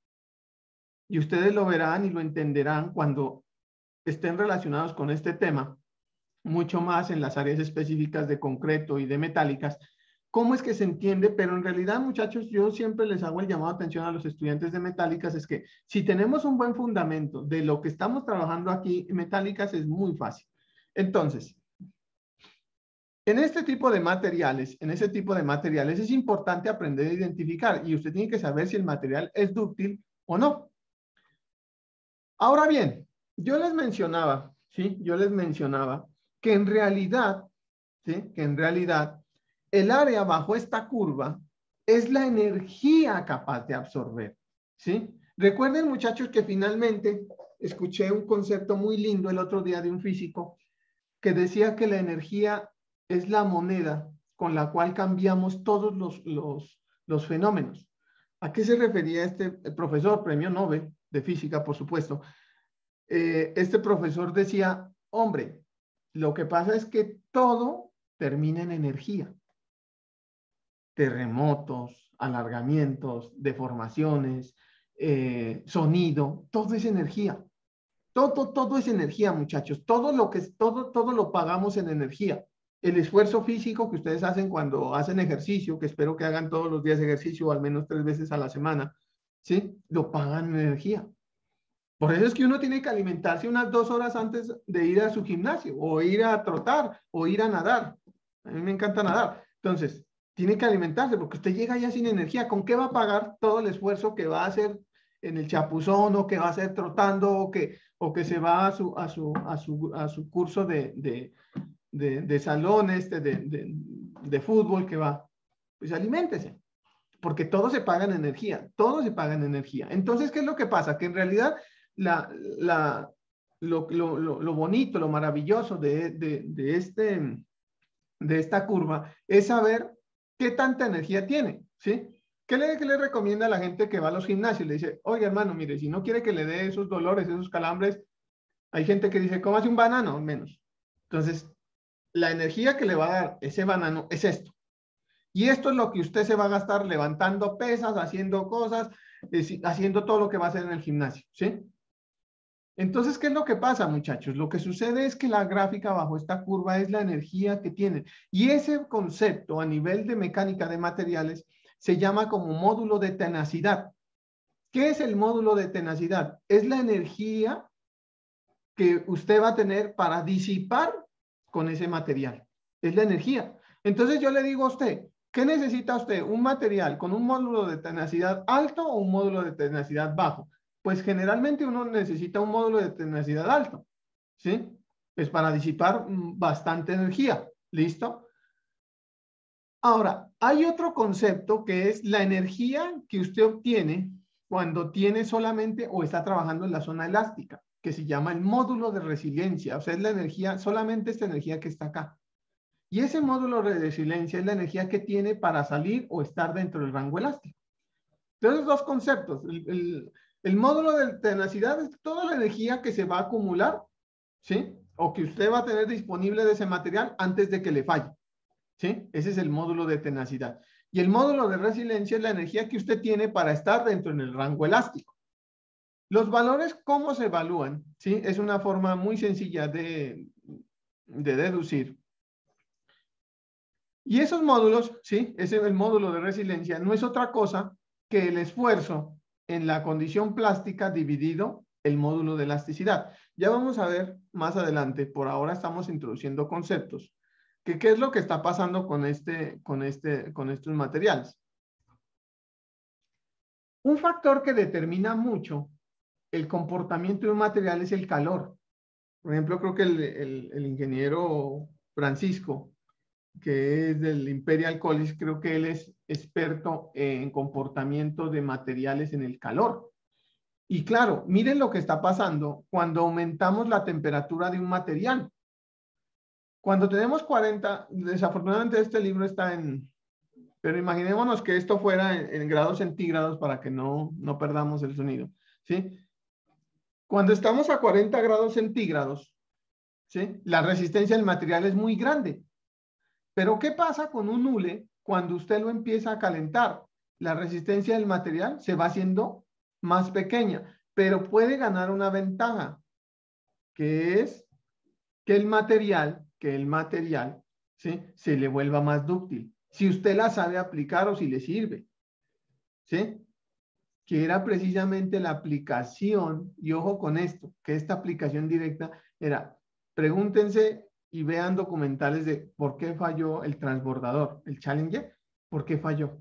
Y ustedes lo verán y lo entenderán cuando estén relacionados con este tema, mucho más en las áreas específicas de concreto y de metálicas. ¿Cómo es que se entiende? Pero en realidad, muchachos, yo siempre les hago el llamado de atención a los estudiantes de metálicas, es que si tenemos un buen fundamento de lo que estamos trabajando aquí en metálicas, es muy fácil. Entonces, en ese tipo de materiales es importante aprender a identificar y usted tiene que saber si el material es dúctil o no. Ahora bien, yo les mencionaba, ¿sí? Yo les mencionaba que en realidad, ¿sí? Que en realidad el área bajo esta curva es la energía capaz de absorber, ¿sí? Recuerden, muchachos, que finalmente escuché un concepto muy lindo el otro día de un físico que decía que la energía es la moneda con la cual cambiamos todos los fenómenos. ¿A qué se refería este profesor, premio Nobel de física, por supuesto? Este profesor decía, hombre, lo que pasa es que todo termina en energía. Terremotos, alargamientos, deformaciones, sonido, todo es energía. Todo es energía, muchachos. Todo lo pagamos en energía. El esfuerzo físico que ustedes hacen cuando hacen ejercicio, que espero que hagan todos los días ejercicio, o al menos 3 veces a la semana, ¿sí? Lo pagan en energía. Por eso es que uno tiene que alimentarse unas 2 horas antes de ir a su gimnasio, o ir a trotar, o ir a nadar. A mí me encanta nadar. Entonces, tiene que alimentarse, porque usted llega ya sin energía. ¿Con qué va a pagar todo el esfuerzo que va a hacer en el chapuzón, o que va a hacer trotando, o que se va a su curso de salón de fútbol que va? Pues aliméntese, porque todo se paga en energía, todo se paga en energía. Entonces, ¿qué es lo que pasa? Que en realidad lo bonito, lo maravilloso de esta curva es saber qué tanta energía tiene, ¿sí? ¿Qué le recomienda a la gente que va a los gimnasios? Le dice, oye, hermano, mire, si no quiere que le dé esos dolores, esos calambres, hay gente que dice, cómase un banano, menos. Entonces, la energía que le va a dar ese banano es esto. Y esto es lo que usted se va a gastar levantando pesas, haciendo cosas, haciendo todo lo que va a hacer en el gimnasio, ¿sí? Entonces, ¿qué es lo que pasa, muchachos? Lo que sucede es que la gráfica bajo esta curva es la energía que tiene. Y ese concepto a nivel de mecánica de materiales se llama como módulo de tenacidad. ¿Qué es el módulo de tenacidad? Es la energía que usted va a tener para disipar con ese material. Es la energía. Entonces yo le digo a usted, ¿qué necesita usted? ¿Un material con un módulo de tenacidad alto o un módulo de tenacidad bajo? Pues generalmente uno necesita un módulo de tenacidad alto, ¿sí? Pues para disipar bastante energía. ¿Listo? Ahora, hay otro concepto que es la energía que usted obtiene cuando tiene solamente o está trabajando en la zona elástica, que se llama el módulo de resiliencia. O sea, es la energía, solamente esta energía que está acá. Y ese módulo de resiliencia es la energía que tiene para salir o estar dentro del rango elástico. Entonces, dos conceptos. El módulo de tenacidad es toda la energía que se va a acumular, ¿sí? O que usted va a tener disponible de ese material antes de que le falle, ¿sí? Ese es el módulo de tenacidad. Y el módulo de resiliencia es la energía que usted tiene para estar dentro en el rango elástico. Los valores, ¿cómo se evalúan? ¿Sí? Es una forma muy sencilla de deducir. Y esos módulos, ¿sí? Ese es el módulo de resiliencia, no es otra cosa que el esfuerzo en la condición plástica dividido el módulo de elasticidad. Ya vamos a ver más adelante, por ahora estamos introduciendo conceptos, que qué es lo que está pasando con estos materiales. Un factor que determina mucho el comportamiento de un material es el calor. Por ejemplo, creo que el ingeniero Francisco, que es del Imperial College, creo que él es experto en comportamiento de materiales en el calor. Y claro, miren lo que está pasando cuando aumentamos la temperatura de un material. Cuando tenemos 40, desafortunadamente este libro está pero imaginémonos que esto fuera en grados centígrados para que no perdamos el sonido, ¿sí? Cuando estamos a 40 grados centígrados, ¿sí? La resistencia del material es muy grande. Pero ¿qué pasa con un hule cuando usted lo empieza a calentar? La resistencia del material se va haciendo más pequeña, pero puede ganar una ventaja, que es que el material, ¿sí? Se le vuelva más dúctil. Si usted la sabe aplicar o si le sirve, ¿sí? Que era precisamente la aplicación, y ojo con esto, que esta aplicación directa era, pregúntense y vean documentales de por qué falló el transbordador, el Challenger, por qué falló.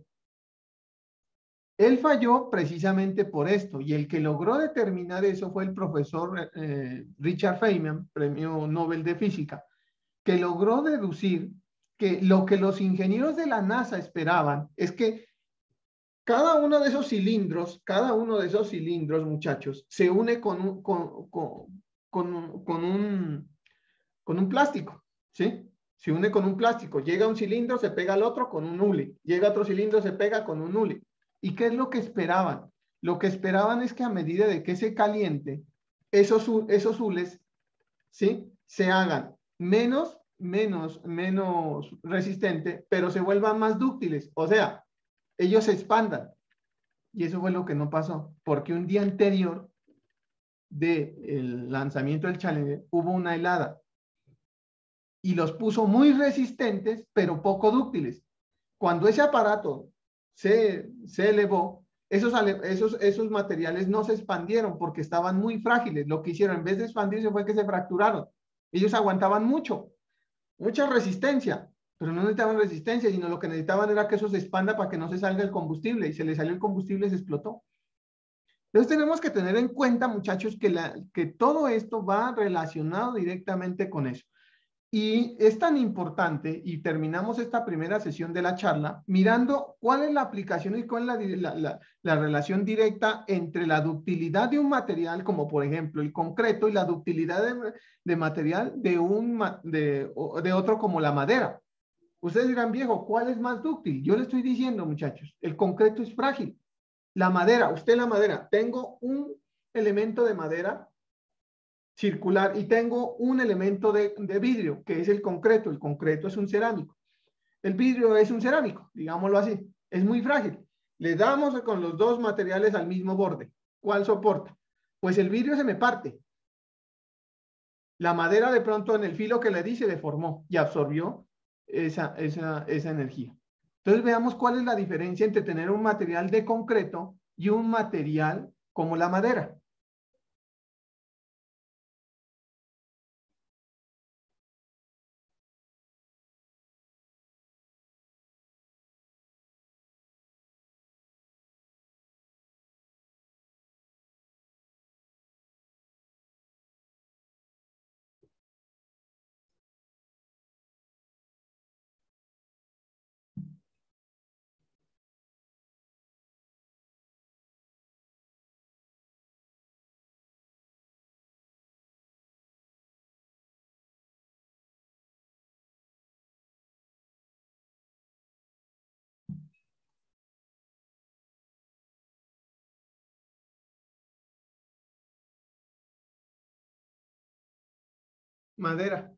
Él falló precisamente por esto, y el que logró determinar eso fue el profesor Richard Feynman, premio Nobel de Física, que logró deducir que lo que los ingenieros de la NASA esperaban es que cada uno de esos cilindros, muchachos, se une con un plástico, ¿sí? Se une con un plástico. Llega un cilindro, se pega al otro con un hule. Llega otro cilindro, se pega con un hule. ¿Y qué es lo que esperaban? Lo que esperaban es que a medida de que se caliente, esos hules, ¿sí? Se hagan menos resistentes, pero se vuelvan más dúctiles. O sea, ellos se expandan. Y eso fue lo que no pasó, porque un día anterior del lanzamiento del Challenger hubo una helada y los puso muy resistentes, pero poco dúctiles. Cuando ese aparato se elevó, esos materiales no se expandieron porque estaban muy frágiles. Lo que hicieron en vez de expandirse fue que se fracturaron. Ellos aguantaban mucha resistencia, pero no necesitaban resistencia, sino lo que necesitaban era que eso se expanda para que no se salga el combustible, y se le salió el combustible y se explotó. Entonces tenemos que tener en cuenta, muchachos, que todo esto va relacionado directamente con eso. Y es tan importante, y terminamos esta primera sesión de la charla, mirando cuál es la aplicación y cuál es la relación directa entre la ductilidad de un material, como por ejemplo el concreto, y la ductilidad de material de otro como la madera. Ustedes dirán, viejo, ¿cuál es más dúctil? Yo le estoy diciendo, muchachos, el concreto es frágil. La madera, tengo un elemento de madera circular y tengo un elemento de vidrio, que es el concreto. El concreto es un cerámico. El vidrio es un cerámico, digámoslo así. Es muy frágil. Le damos con los dos materiales al mismo borde. ¿Cuál soporta? Pues el vidrio se me parte. La madera de pronto en el filo que le di se deformó y absorbió esa energía. Entonces veamos cuál es la diferencia entre tener un material de concreto y un material como la madera. Madera.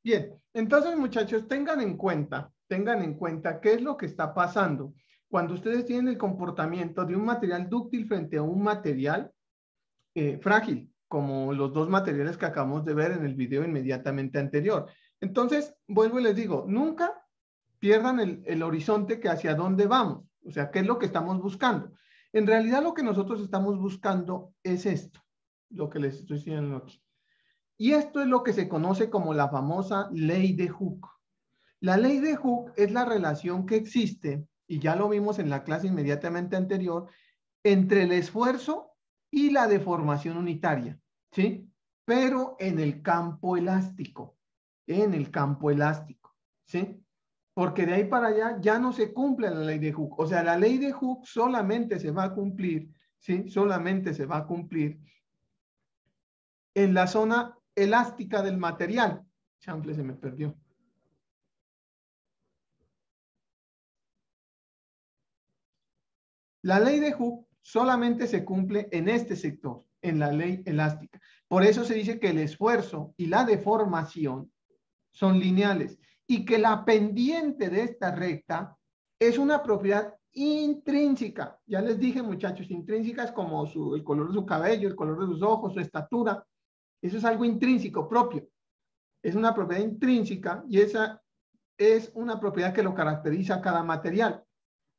Bien, entonces muchachos, tengan en cuenta qué es lo que está pasando cuando ustedes tienen el comportamiento de un material dúctil frente a un material frágil, como los dos materiales que acabamos de ver en el video inmediatamente anterior. Entonces, vuelvo y les digo, nunca pierdan el horizonte que hacia dónde vamos, o sea, qué es lo que estamos buscando. En realidad lo que nosotros estamos buscando es esto, lo que les estoy diciendo aquí. Y esto es lo que se conoce como la famosa ley de Hooke. La ley de Hooke es la relación que existe, y ya lo vimos en la clase inmediatamente anterior, entre el esfuerzo y la deformación unitaria, ¿sí? Pero en el campo elástico, ¿sí? Porque de ahí para allá ya no se cumple la ley de Hooke. O sea, la ley de Hooke solamente se va a cumplir, ¿sí? Solamente se va a cumplir en la zona elástica del material. Chample se me perdió. La ley de Hooke solamente se cumple en este sector, en la ley elástica. Por eso se dice que el esfuerzo y la deformación son lineales y que la pendiente de esta recta es una propiedad intrínseca. Ya les dije, muchachos, intrínseca es como el color de su cabello, el color de sus ojos, su estatura. Eso es algo intrínseco, propio. Es una propiedad intrínseca y esa es una propiedad que lo caracteriza a cada material.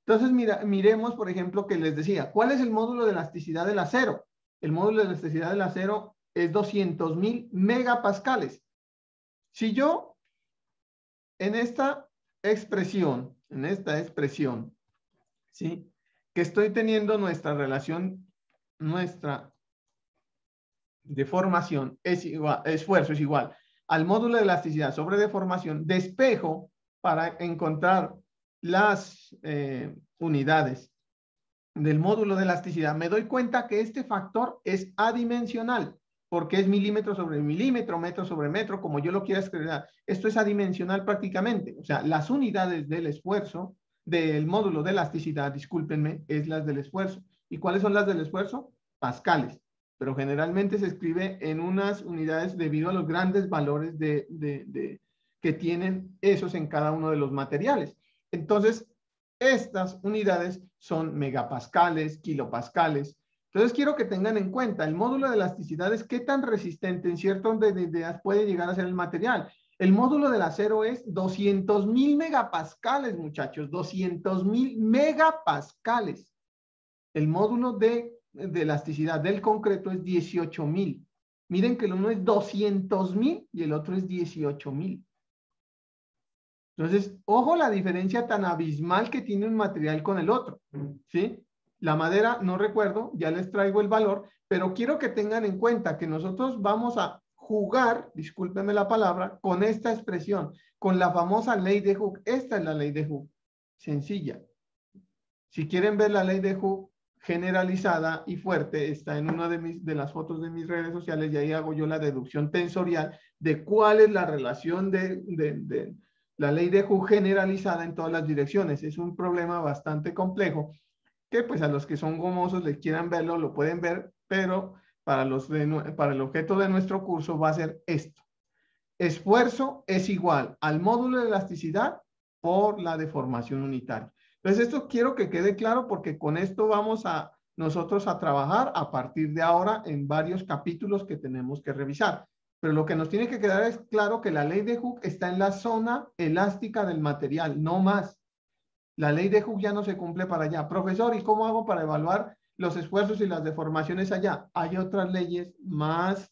Entonces, miremos, por ejemplo, que les decía, ¿cuál es el módulo de elasticidad del acero? El módulo de elasticidad del acero es 200.000 megapascales. Si yo en esta expresión, ¿sí? Que estoy teniendo nuestra relación, nuestra deformación es igual, esfuerzo es igual al módulo de elasticidad sobre deformación, despejo para encontrar las unidades del módulo de elasticidad, me doy cuenta que este factor es adimensional, porque es milímetro sobre milímetro, metro sobre metro, como yo lo quiera escribir. Esto es adimensional prácticamente. O sea, las unidades del esfuerzo, del módulo de elasticidad, discúlpenme, es las del esfuerzo. ¿Y cuáles son las del esfuerzo? Pascales. Pero generalmente se escribe en unas unidades debido a los grandes valores que tienen esos en cada uno de los materiales. Entonces, estas unidades son megapascales, kilopascales. Entonces quiero que tengan en cuenta el módulo de elasticidad es qué tan resistente en ciertas unidades puede llegar a ser el material. El módulo del acero es 200.000 megapascales, muchachos, 200.000 megapascales. El módulo de elasticidad del concreto es 18.000. Miren que el uno es 200.000 y el otro es 18.000. Entonces, ojo la diferencia tan abismal que tiene un material con el otro, ¿sí? La madera, no recuerdo, ya les traigo el valor, pero quiero que tengan en cuenta que nosotros vamos a jugar, discúlpenme la palabra, con esta expresión, con la famosa ley de Hooke. Esta es la ley de Hooke, sencilla. Si quieren ver la ley de Hooke generalizada y fuerte, está en una de las fotos de mis redes sociales y ahí hago yo la deducción tensorial de cuál es la relación de la ley de Hooke generalizada en todas las direcciones. Es un problema bastante complejo que pues a los que son gomosos les quieran verlo, lo pueden ver, pero para el objeto de nuestro curso va a ser esto. Esfuerzo es igual al módulo de elasticidad por la deformación unitaria. Entonces, esto quiero que quede claro porque con esto vamos a nosotros a trabajar a partir de ahora en varios capítulos que tenemos que revisar. Pero lo que nos tiene que quedar es claro que la ley de Hooke está en la zona elástica del material, no más. La ley de Hooke ya no se cumple para allá. Profesor, ¿y cómo hago para evaluar los esfuerzos y las deformaciones allá? Hay otras leyes más,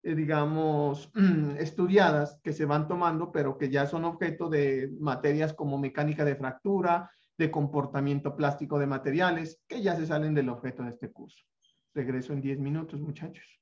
digamos, estudiadas que se van tomando, pero que ya son objeto de materias como mecánica de fractura, de comportamiento plástico de materiales, que ya se salen del objeto de este curso. Regreso en 10 minutos, muchachos.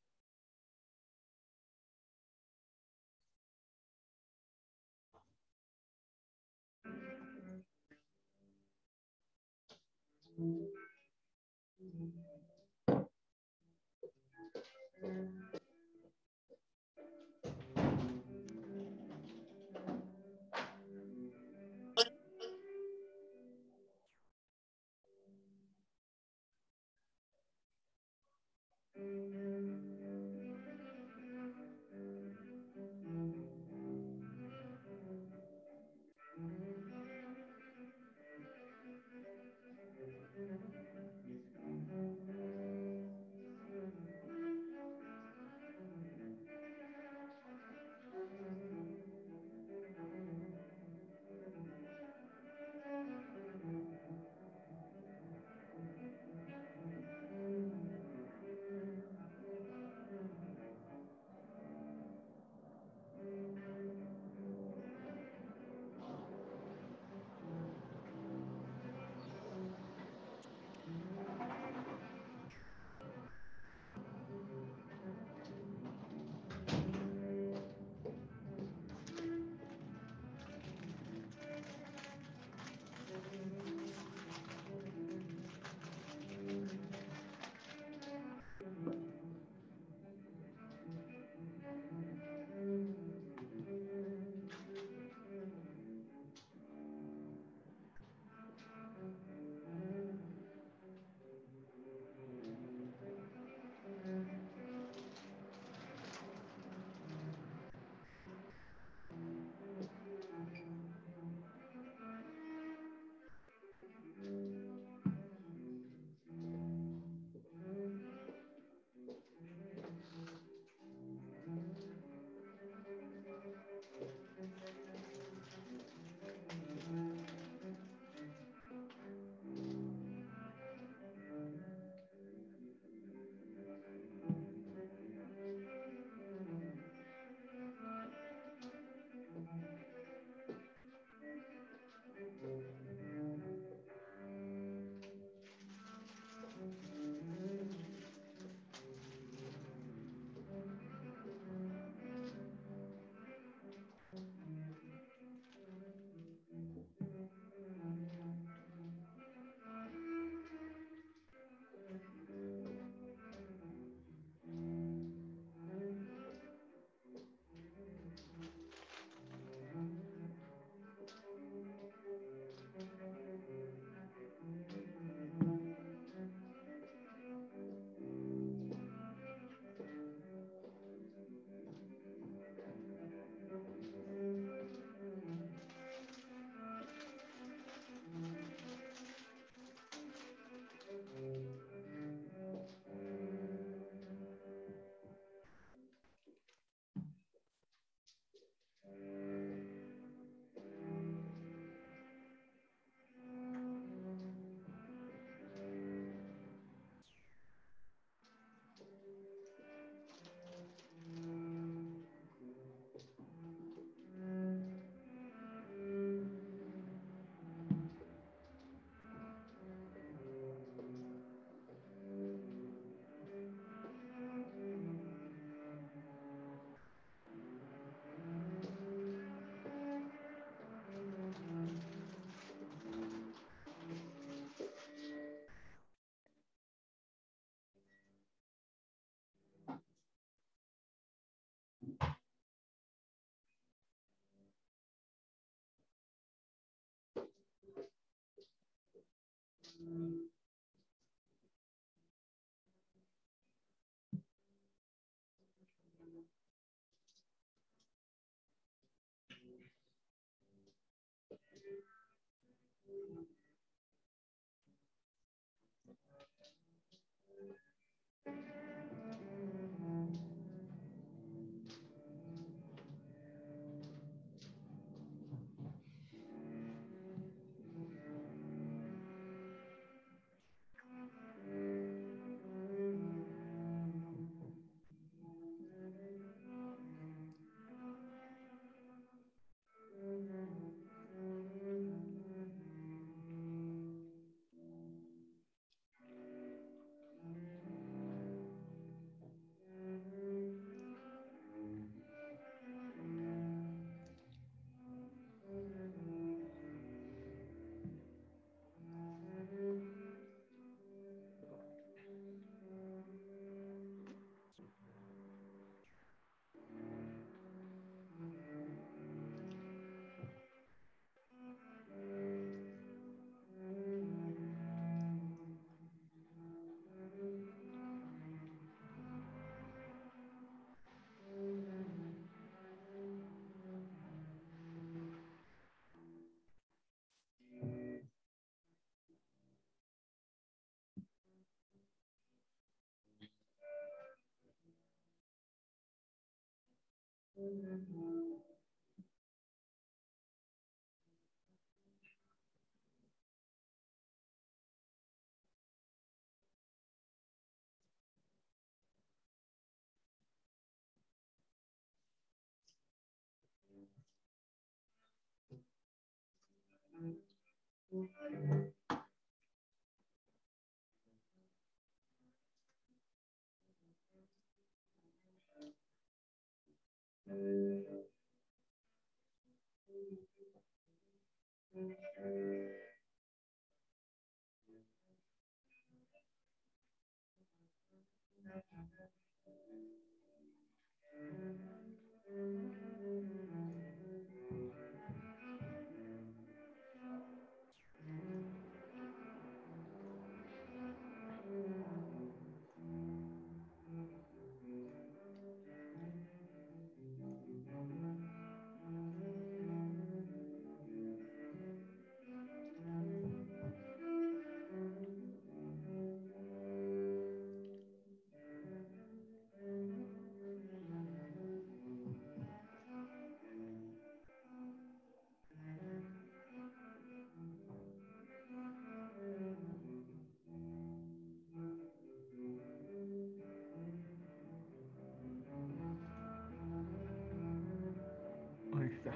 Ahí está.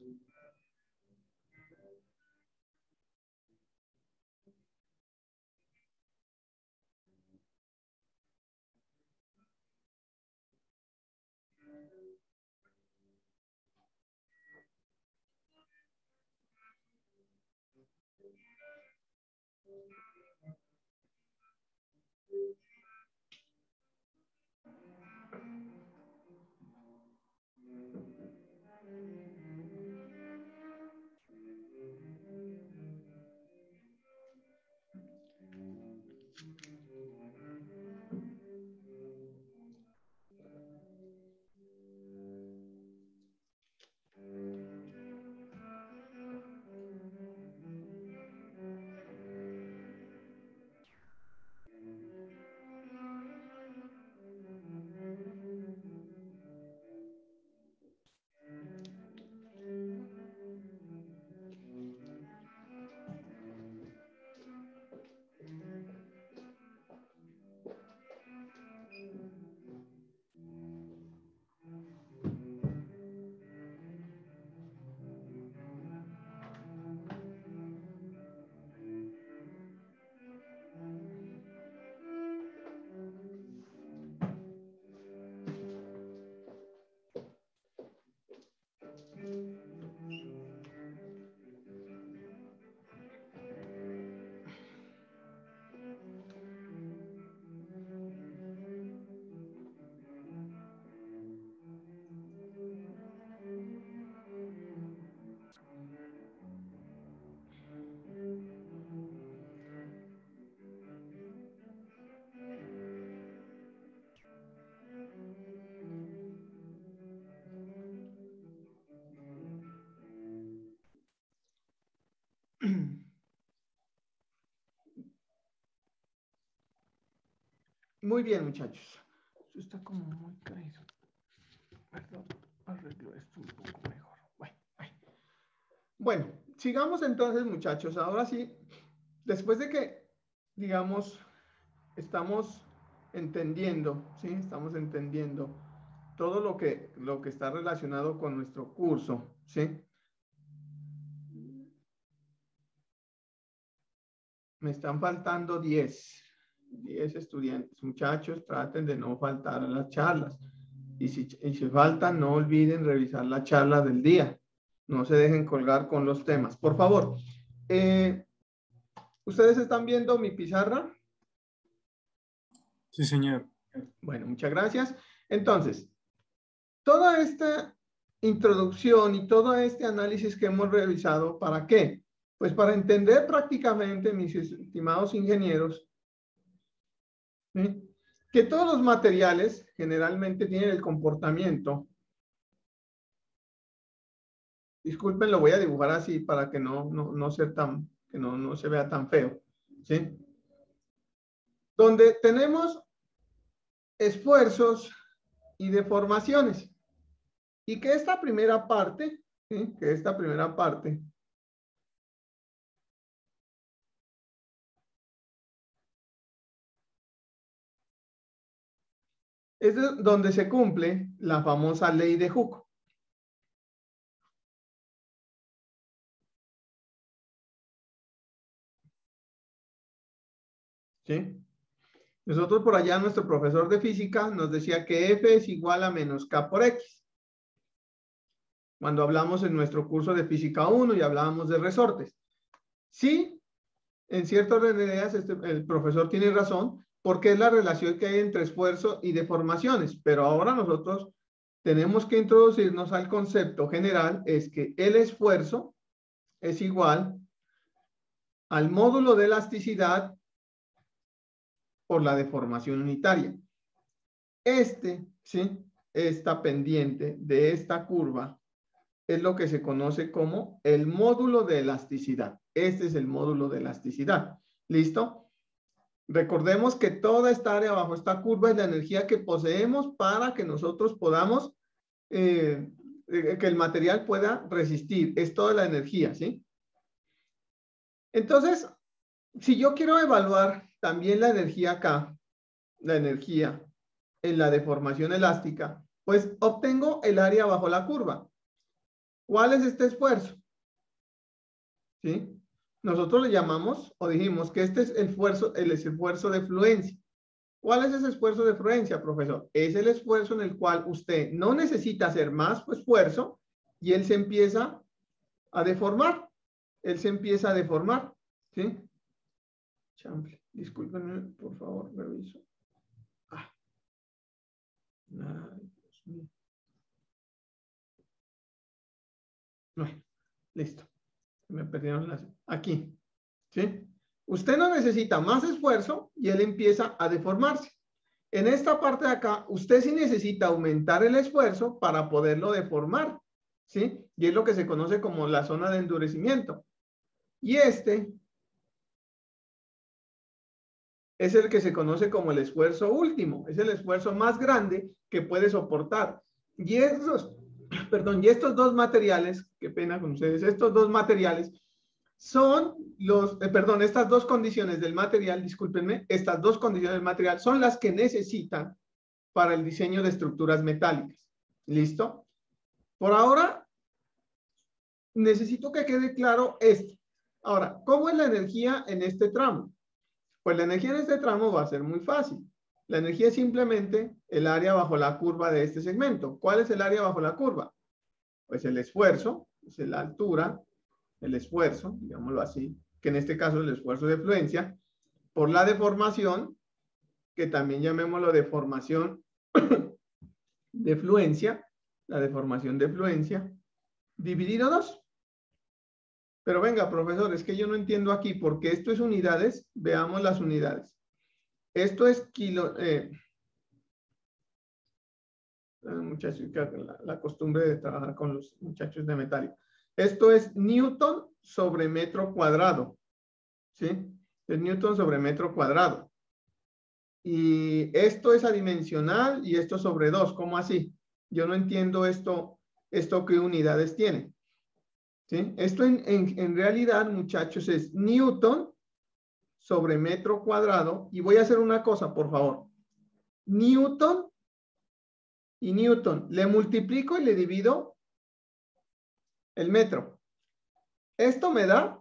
Listo. Muy bien, muchachos. Esto está como muy caído. Perdón, arreglo esto un poco mejor. Bueno, sigamos entonces, muchachos. Ahora sí, después de que, digamos, estamos entendiendo, ¿sí? Estamos entendiendo todo lo que está relacionado con nuestro curso, ¿sí? Me están faltando 10 estudiantes. Muchachos, traten de no faltar a las charlas. Y si faltan, no olviden revisar la charla del día. No se dejen colgar con los temas. Por favor, ¿ustedes están viendo mi pizarra? Sí, señor. Bueno, muchas gracias. Entonces, toda esta introducción y todo este análisis que hemos revisado, ¿para qué? Pues para entender prácticamente, mis estimados ingenieros, ¿sí?, que todos los materiales generalmente tienen el comportamiento. Disculpen, lo voy a dibujar así para que no se vea tan feo, ¿sí? Donde tenemos esfuerzos y deformaciones. Y que esta primera parte, ¿sí?, que esta primera parte es donde se cumple la famosa ley de Hooke. ¿Sí? Nosotros por allá, nuestro profesor de física nos decía que F es igual a menos K por X. Cuando hablamos en nuestro curso de física 1 y hablábamos de resortes. Sí, en cierto orden de ideas, el profesor tiene razón, porque es la relación que hay entre esfuerzo y deformaciones. Pero ahora nosotros tenemos que introducirnos al concepto general, es que el esfuerzo es igual al módulo de elasticidad por la deformación unitaria. ¿Sí?, esta pendiente de esta curva es lo que se conoce como el módulo de elasticidad. Este es el módulo de elasticidad. ¿Listo? Recordemos que toda esta área bajo esta curva es la energía que poseemos para que nosotros podamos, que el material pueda resistir. Es toda la energía, ¿sí? Entonces, si yo quiero evaluar también la energía acá, la energía en la deformación elástica, pues obtengo el área bajo la curva. ¿Cuál es este esfuerzo? ¿Sí? Nosotros le llamamos, o dijimos que este es el esfuerzo de fluencia. ¿Cuál es ese esfuerzo de fluencia, profesor? Es el esfuerzo en el cual usted no necesita hacer más esfuerzo y él se empieza a deformar. Él se empieza a deformar. ¿Sí? Chample, discúlpenme, por favor, reviso. Ay, Dios mío. Bueno, listo. Me perdieron las... Aquí. ¿Sí? Usted no necesita más esfuerzo y él empieza a deformarse. En esta parte de acá, usted sí necesita aumentar el esfuerzo para poderlo deformar, ¿sí? Y es lo que se conoce como la zona de endurecimiento. Y este es el que se conoce como el esfuerzo último. Es el esfuerzo más grande que puede soportar. Y estos dos materiales, qué pena con ustedes, estos dos materiales son estas dos condiciones del material, discúlpenme, estas dos condiciones del material son las que necesitan para el diseño de estructuras metálicas. ¿Listo? Por ahora, necesito que quede claro esto. Ahora, ¿cómo es la energía en este tramo? Pues la energía en este tramo va a ser muy fácil. La energía es simplemente el área bajo la curva de este segmento. ¿Cuál es el área bajo la curva? Pues el esfuerzo, es la altura, el esfuerzo, digámoslo así, que en este caso es el esfuerzo de fluencia, por la deformación, que también llamémoslo deformación de fluencia, la deformación de fluencia, dividido 2. Pero venga, profesor, es que yo no entiendo aquí, porque esto es unidades, veamos las unidades. Esto es muchachos, la costumbre de trabajar con los muchachos de metálica. Esto es Newton sobre metro cuadrado, ¿sí? Es Newton sobre metro cuadrado. Y esto es adimensional y esto sobre 2. ¿Cómo así? Yo no entiendo esto qué unidades tiene. ¿Sí? Esto en realidad, muchachos, es Newton sobre metro cuadrado. Y voy a hacer una cosa, por favor. Newton y Newton. Le multiplico y le divido el metro. Esto me da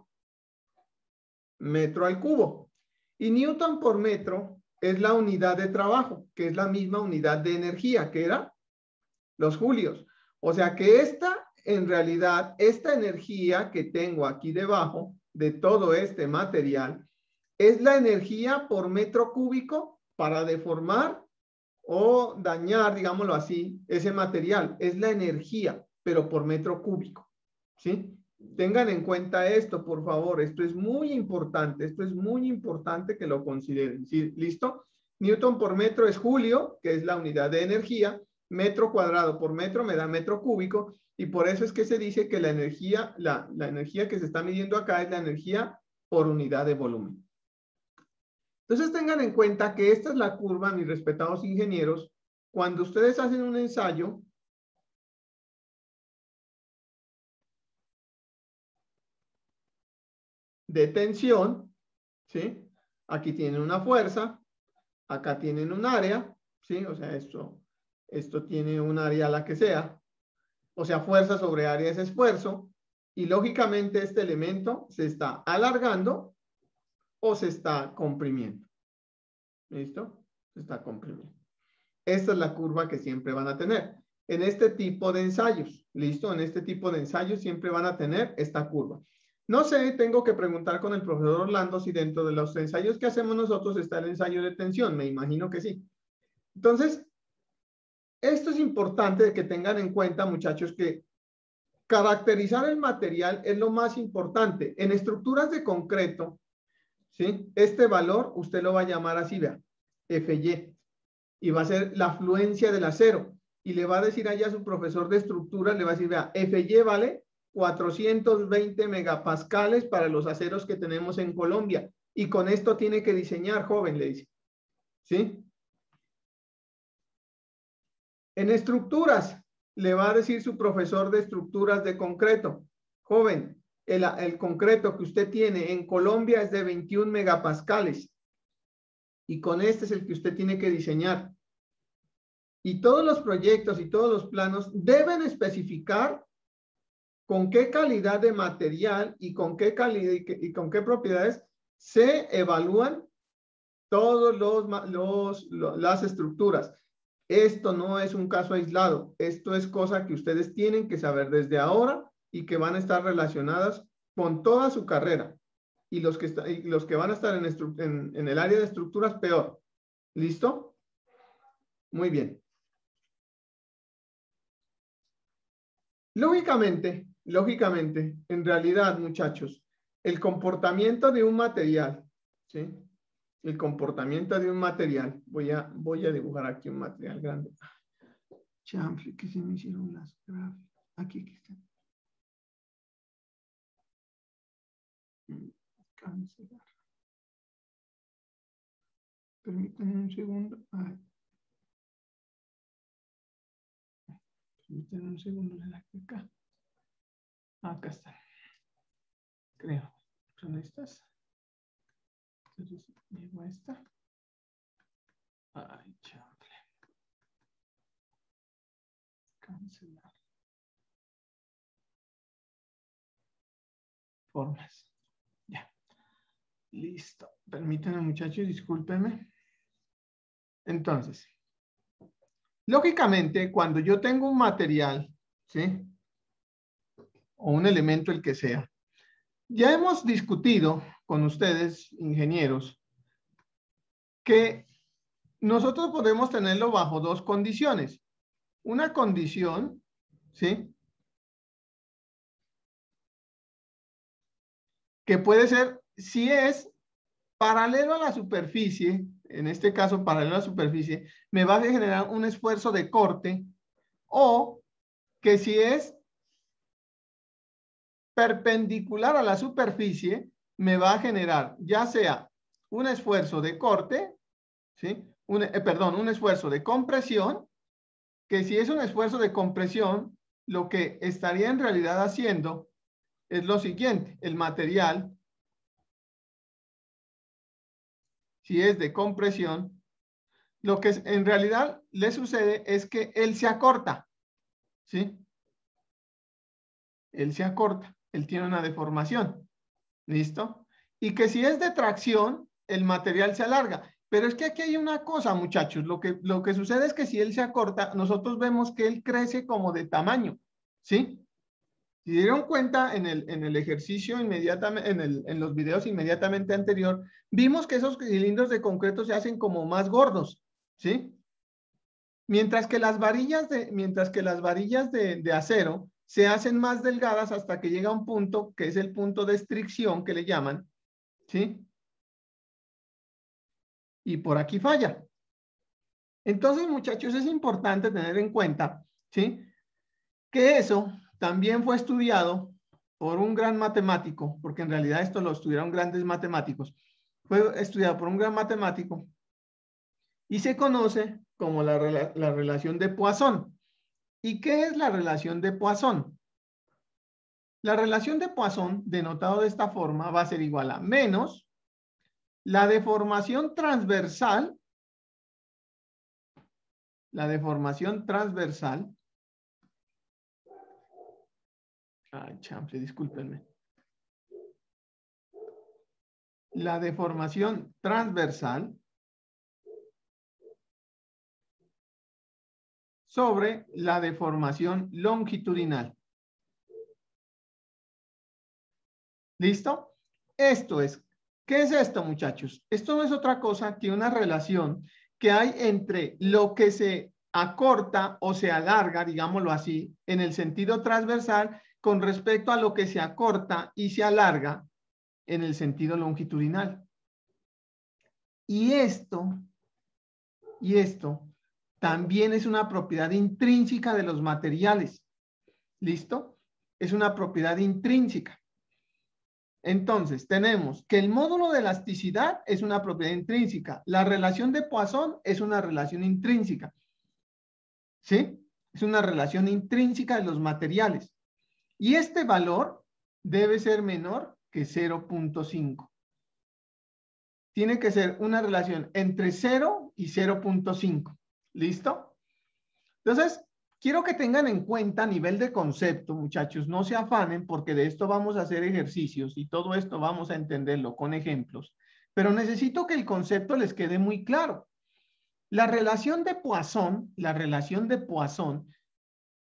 metro al cubo. Y Newton por metro es la unidad de trabajo, que es la misma unidad de energía, que era los julios. O sea que en realidad, esta energía que tengo aquí debajo de todo este material es la energía por metro cúbico para deformar o dañar, digámoslo así, ese material. Es la energía, pero por metro cúbico. ¿Sí? Tengan en cuenta esto, por favor. Esto es muy importante. Esto es muy importante que lo consideren. ¿Sí? ¿Listo? Newton por metro es julio, que es la unidad de energía. Metro cuadrado por metro me da metro cúbico. Y por eso es que se dice que la energía que se está midiendo acá es la energía por unidad de volumen. Entonces tengan en cuenta que esta es la curva, mis respetados ingenieros. Cuando ustedes hacen un ensayo, de tensión, ¿sí? Aquí tienen una fuerza, acá tienen un área, ¿sí? O sea, esto tiene un área la que sea. O sea, fuerza sobre área es esfuerzo. Y lógicamente este elemento se está alargando o se está comprimiendo. ¿Listo? Se está comprimiendo. Esta es la curva que siempre van a tener. En este tipo de ensayos, ¿listo? En este tipo de ensayos siempre van a tener esta curva. No sé, tengo que preguntar con el profesor Orlando si dentro de los ensayos que hacemos nosotros está el ensayo de tensión. Me imagino que sí. Entonces, esto es importante de que tengan en cuenta, muchachos, que caracterizar el material es lo más importante. En estructuras de concreto, ¿sí? Este valor usted lo va a llamar así, vea, FY. Y va a ser la fluencia del acero. Y le va a decir allá a su profesor de estructura, le va a decir, vea, FY vale 420 megapascales para los aceros que tenemos en Colombia. Y con esto tiene que diseñar, joven, le dice. ¿Sí? En estructuras, le va a decir su profesor de estructuras de concreto. Joven, el concreto que usted tiene en Colombia es de 21 megapascales. Y con este es el que usted tiene que diseñar. Y todos los proyectos y todos los planos deben especificar con qué calidad de material y con qué calidad y con qué propiedades se evalúan todos las estructuras. Esto no es un caso aislado. Esto es cosa que ustedes tienen que saber desde ahora y que van a estar relacionadas con toda su carrera. Y los que van a estar en el área de estructuras, peor. ¿Listo? Muy bien. Lógicamente, en realidad, muchachos, el comportamiento de un material, ¿sí? El comportamiento de un material, voy a dibujar aquí un material grande. Chanfle, que se me hicieron las gráficas. Aquí están. Cancelar. Permítanme un segundo. Permítanme un segundo. Acá. Acá están. Creo. ¿Son estas? Entonces, llego a esta. Ay, chanfle. Cancelar. Formas. Ya. Listo. Permítanme, muchachos, discúlpenme. Entonces, lógicamente, cuando yo tengo un material, ¿sí? O un elemento, el que sea, ya hemos discutido con ustedes, ingenieros, que nosotros podemos tenerlo bajo dos condiciones. Una condición, ¿sí? Que puede ser, si es paralelo a la superficie, en este caso paralelo a la superficie, me va a generar un esfuerzo de corte, o que si es perpendicular a la superficie, me va a generar ya sea un esfuerzo de corte, ¿sí? un esfuerzo de compresión, que si es un esfuerzo de compresión, lo que estaría en realidad haciendo es lo siguiente: el material, si es de compresión, lo que en realidad le sucede es que él se acorta, ¿sí? Él se acorta, él tiene una deformación, ¿listo? Y que si es de tracción, el material se alarga. Pero es que aquí hay una cosa, muchachos, lo que sucede es que si él se acorta, nosotros vemos que él crece como de tamaño, ¿sí? Si dieron cuenta en el ejercicio inmediatamente, en los videos inmediatamente anterior, vimos que esos cilindros de concreto se hacen como más gordos, ¿sí? Mientras que las varillas de acero se hacen más delgadas hasta que llega un punto que es el punto de estricción que le llaman, ¿sí? Y por aquí falla. Entonces, muchachos, es importante tener en cuenta, ¿sí?, que eso también fue estudiado por un gran matemático, porque en realidad esto lo estudiaron grandes matemáticos, fue estudiado por un gran matemático y se conoce como la relación de Poisson. ¿Y qué es la relación de Poisson? La relación de Poisson, denotado de esta forma, va a ser igual a menos la deformación transversal, ay, chample, discúlpenme. La deformación transversal sobre la deformación longitudinal. ¿Listo? Esto es, ¿qué es esto, muchachos? Esto no es otra cosa que una relación que hay entre lo que se acorta o se alarga, digámoslo así, en el sentido transversal con respecto a lo que se acorta y se alarga en el sentido longitudinal. Y esto también es una propiedad intrínseca de los materiales. ¿Listo? Es una propiedad intrínseca. Entonces, tenemos que el módulo de elasticidad es una propiedad intrínseca. La relación de Poisson es una relación intrínseca. ¿Sí? Es una relación intrínseca de los materiales. Y este valor debe ser menor que 0.5. Tiene que ser una relación entre 0 y 0.5. ¿Listo? Entonces, quiero que tengan en cuenta a nivel de concepto, muchachos, no se afanen porque de esto vamos a hacer ejercicios y todo esto vamos a entenderlo con ejemplos, pero necesito que el concepto les quede muy claro. La relación de Poisson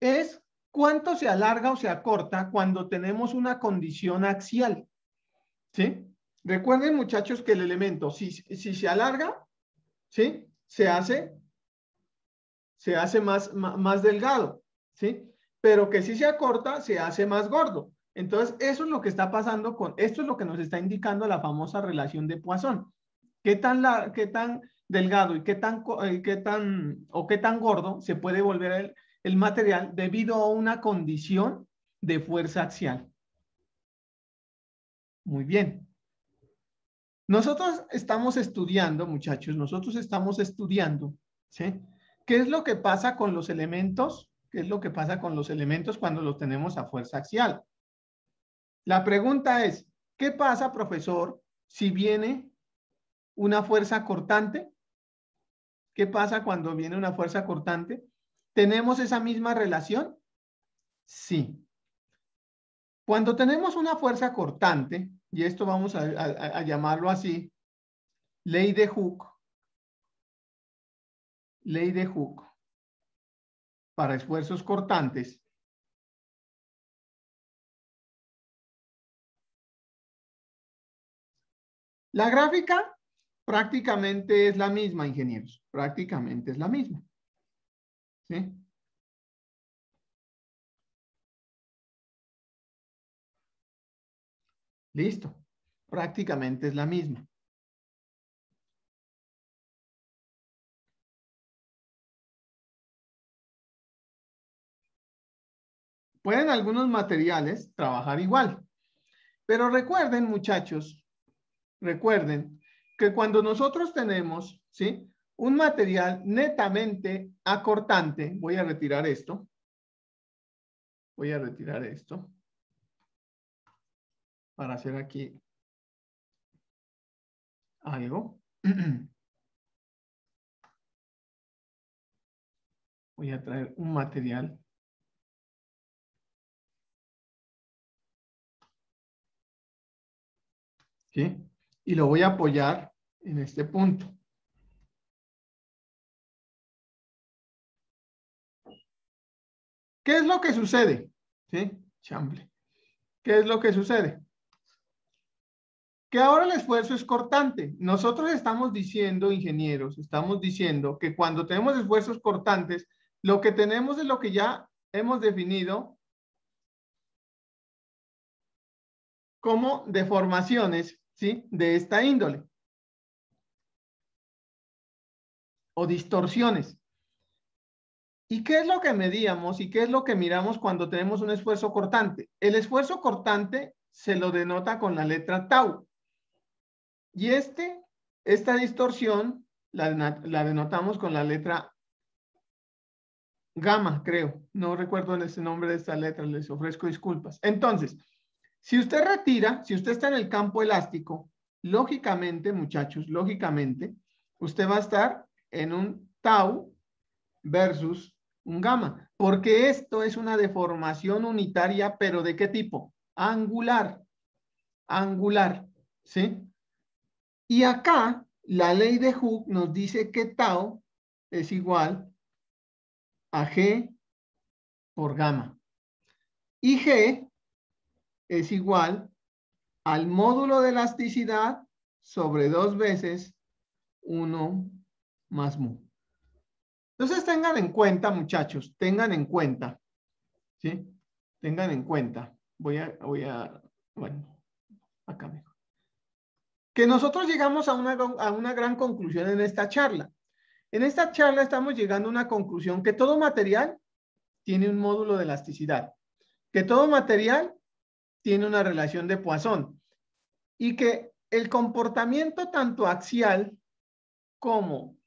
es cuánto se alarga o se acorta cuando tenemos una condición axial, ¿sí? Recuerden, muchachos, que el elemento, si se alarga, ¿sí?, se hace más delgado, ¿sí? Pero que si se acorta, se hace más gordo. Entonces, eso es lo que está pasando esto es lo que nos está indicando la famosa relación de Poisson. ¿Qué tan delgado y qué tan gordo se puede volver el material debido a una condición de fuerza axial? Muy bien. Nosotros estamos estudiando, muchachos, ¿sí?, ¿qué es lo que pasa con los elementos? ¿Qué es lo que pasa con los elementos cuando los tenemos a fuerza axial? La pregunta es, ¿qué pasa, profesor, si viene una fuerza cortante? ¿Qué pasa cuando viene una fuerza cortante? ¿Tenemos esa misma relación? Sí. Cuando tenemos una fuerza cortante, y esto vamos a llamarlo así, ley de Hooke, para esfuerzos cortantes. La gráfica prácticamente es la misma, ingenieros. Prácticamente es la misma. ¿Sí? Listo. Prácticamente es la misma. Pueden algunos materiales trabajar igual. Pero recuerden, muchachos, recuerden que cuando nosotros tenemos, ¿sí?, un material netamente acortante. Voy a retirar esto. Voy a retirar esto para hacer aquí algo. Voy a traer un material. ¿Sí? Y lo voy a apoyar en este punto. ¿Qué es lo que sucede? ¿Sí? Chamble. ¿Qué es lo que sucede? Que ahora el esfuerzo es cortante. Nosotros estamos diciendo, ingenieros, estamos diciendo que cuando tenemos esfuerzos cortantes, lo que tenemos es lo que ya hemos definido como deformaciones, ¿sí? De esta índole. O distorsiones. ¿Y qué es lo que medíamos y qué es lo que miramos cuando tenemos un esfuerzo cortante? El esfuerzo cortante se lo denota con la letra tau. Y esta distorsión la denotamos con la letra gamma, creo. No recuerdo el nombre de esta letra, les ofrezco disculpas. Entonces, si usted retira, si usted está en el campo elástico, lógicamente, muchachos, lógicamente, usted va a estar en un tau versus un gamma, porque esto es una deformación unitaria, pero ¿de qué tipo? Angular, angular, ¿sí? Y acá, la ley de Hooke nos dice que tau es igual a G por gamma. Y G es igual al módulo de elasticidad sobre 2 veces 1 más mu. Entonces tengan en cuenta, muchachos, tengan en cuenta, ¿sí? Tengan en cuenta. Bueno, acá mejor. Que nosotros llegamos a una gran conclusión en esta charla. En esta charla estamos llegando a una conclusión que todo material tiene un módulo de elasticidad, que todo material tiene una relación de Poisson y que el comportamiento tanto axial como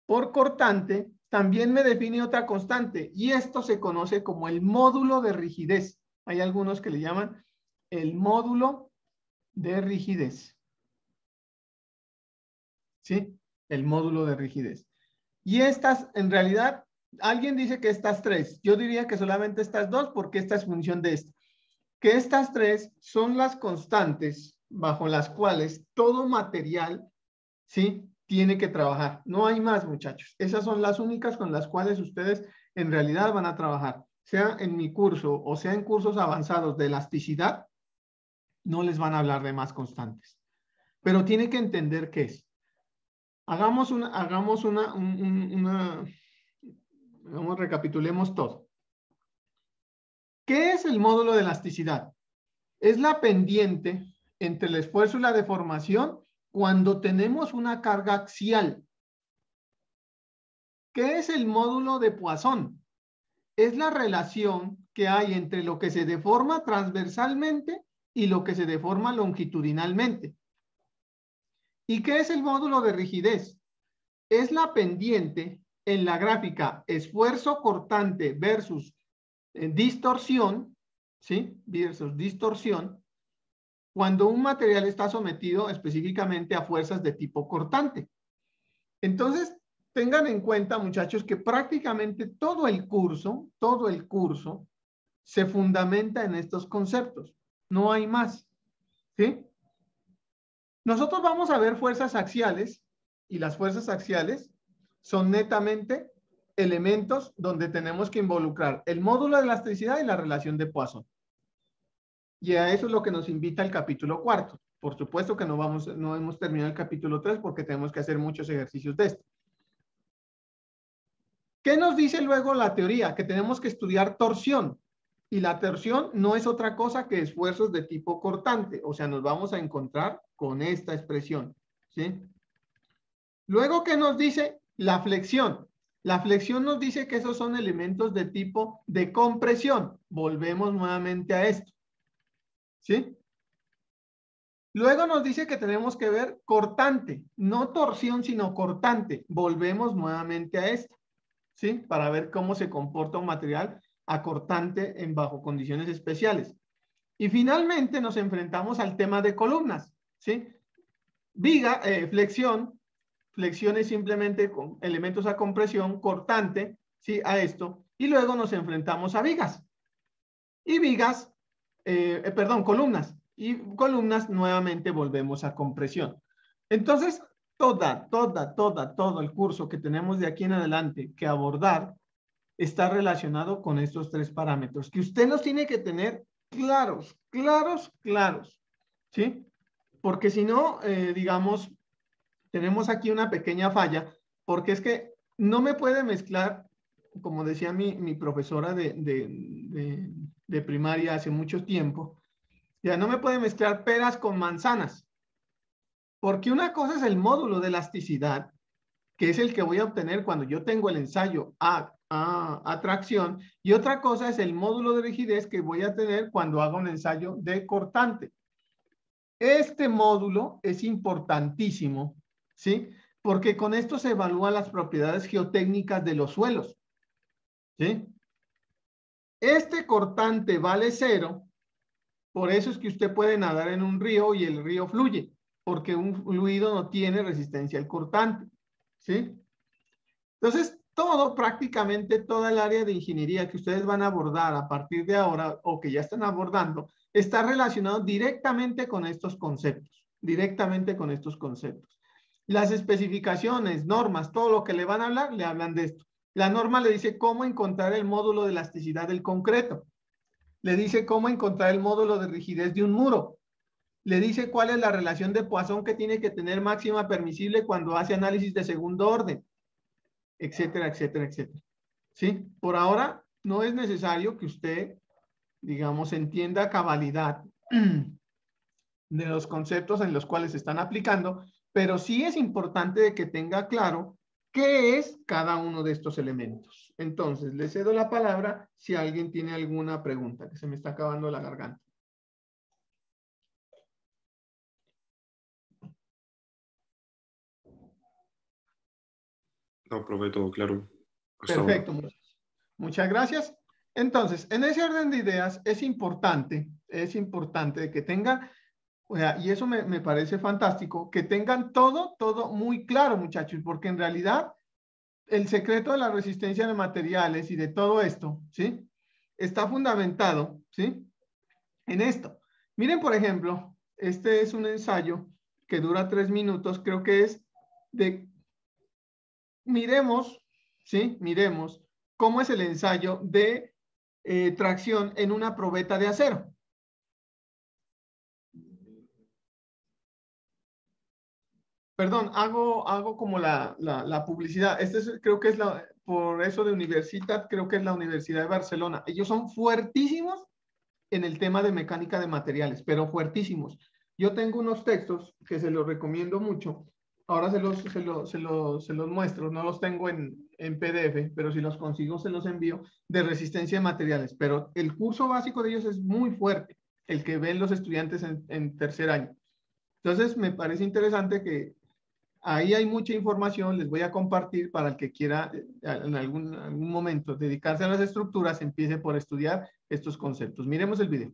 por cortante también me define otra constante y esto se conoce como el módulo de rigidez. Hay algunos que le llaman el módulo de rigidez. ¿Sí? El módulo de rigidez. Y estas, en realidad, alguien dice que estas tres. Yo diría que solamente estas dos porque esta es función de esta. Que estas tres son las constantes bajo las cuales todo material, ¿sí? Tiene que trabajar. No hay más, muchachos. Esas son las únicas con las cuales ustedes en realidad van a trabajar. Sea en mi curso o sea en cursos avanzados de elasticidad, no les van a hablar de más constantes. Pero tiene que entender qué es. Recapitulemos todo. ¿Qué es el módulo de elasticidad? Es la pendiente entre el esfuerzo y la deformación cuando tenemos una carga axial. ¿Qué es el módulo de Poisson? Es la relación que hay entre lo que se deforma transversalmente y lo que se deforma longitudinalmente. ¿Y qué es el módulo de rigidez? Es la pendiente en la gráfica esfuerzo cortante versus distorsión, ¿sí? Versus distorsión, cuando un material está sometido específicamente a fuerzas de tipo cortante. Entonces, tengan en cuenta, muchachos, que prácticamente todo el curso se fundamenta en estos conceptos. No hay más, ¿sí? Nosotros vamos a ver fuerzas axiales y las fuerzas axiales son netamente elementos donde tenemos que involucrar el módulo de elasticidad y la relación de Poisson. Y a eso es lo que nos invita el capítulo 4. Por supuesto que no hemos terminado el capítulo 3 porque tenemos que hacer muchos ejercicios de esto. ¿Qué nos dice luego la teoría? Que tenemos que estudiar torsión. Y la torsión no es otra cosa que esfuerzos de tipo cortante. O sea, nos vamos a encontrar con esta expresión, ¿sí? Luego, ¿qué nos dice? La flexión. La flexión nos dice que esos son elementos de tipo de compresión. Volvemos nuevamente a esto, ¿sí? Luego nos dice que tenemos que ver cortante, no torsión, sino cortante. Volvemos nuevamente a esto, ¿sí? Para ver cómo se comporta un material acortante en bajo condiciones especiales. Y finalmente nos enfrentamos al tema de columnas, ¿sí? Viga, flexión es simplemente con elementos a compresión, cortante, ¿sí? A esto. Y luego nos enfrentamos a vigas. Y vigas, perdón, columnas. Y columnas nuevamente volvemos a compresión. Entonces, todo el curso que tenemos de aquí en adelante que abordar está relacionado con estos tres parámetros, que usted los tiene que tener claros, ¿sí? Porque si no, digamos, tenemos aquí una pequeña falla, porque es que no me puede mezclar, como decía mi profesora de primaria hace mucho tiempo, ya no me puede mezclar peras con manzanas, porque una cosa es el módulo de elasticidad, que es el que voy a obtener cuando yo tengo el ensayo a tracción, y otra cosa es el módulo de rigidez que voy a tener cuando haga un ensayo de cortante. Este módulo es importantísimo, ¿sí? Porque con esto se evalúan las propiedades geotécnicas de los suelos, ¿sí? Este cortante vale 0, por eso es que usted puede nadar en un río y el río fluye, porque un fluido no tiene resistencia al cortante, ¿sí? Entonces, prácticamente toda el área de ingeniería que ustedes van a abordar a partir de ahora o que ya están abordando, está relacionado directamente con estos conceptos, directamente con estos conceptos. Las especificaciones, normas, todo lo que le van a hablar, le hablan de esto. La norma le dice cómo encontrar el módulo de elasticidad del concreto. Le dice cómo encontrar el módulo de rigidez de un muro. Le dice cuál es la relación de Poisson que tiene que tener máxima permisible cuando hace análisis de segundo orden, etcétera, etcétera, etcétera. ¿Sí? Por ahora no es necesario que usted, digamos, entienda a cabalidad de los conceptos en los cuales se están aplicando, pero sí es importante de que tenga claro qué es cada uno de estos elementos. Entonces, le cedo la palabra si alguien tiene alguna pregunta, que se me está acabando la garganta. No, profe, todo claro hasta ahora. Perfecto, muchas gracias. Entonces, en ese orden de ideas es importante que tengan, o sea, y eso me parece fantástico, que tengan todo muy claro, muchachos, porque en realidad el secreto de la resistencia de materiales y de todo esto, ¿sí? Está fundamentado, ¿sí? En esto. Miren, por ejemplo, este es un ensayo que dura 3 minutos, creo que es de, miremos, ¿sí? Miremos cómo es el ensayo de tracción en una probeta de acero. Perdón, hago como la publicidad. Creo que es por eso de Universitat, creo que es la Universidad de Barcelona. Ellos son fuertísimos en el tema de mecánica de materiales, pero fuertísimos. Yo tengo unos textos que se los recomiendo mucho. Ahora se los muestro. No los tengo en PDF, pero si los consigo se los envío de resistencia de materiales. Pero el curso básico de ellos es muy fuerte, el que ven los estudiantes en tercer año. Entonces, me parece interesante que ahí hay mucha información, les voy a compartir para el que quiera en algún momento dedicarse a las estructuras, empiece por estudiar estos conceptos. Miremos el video.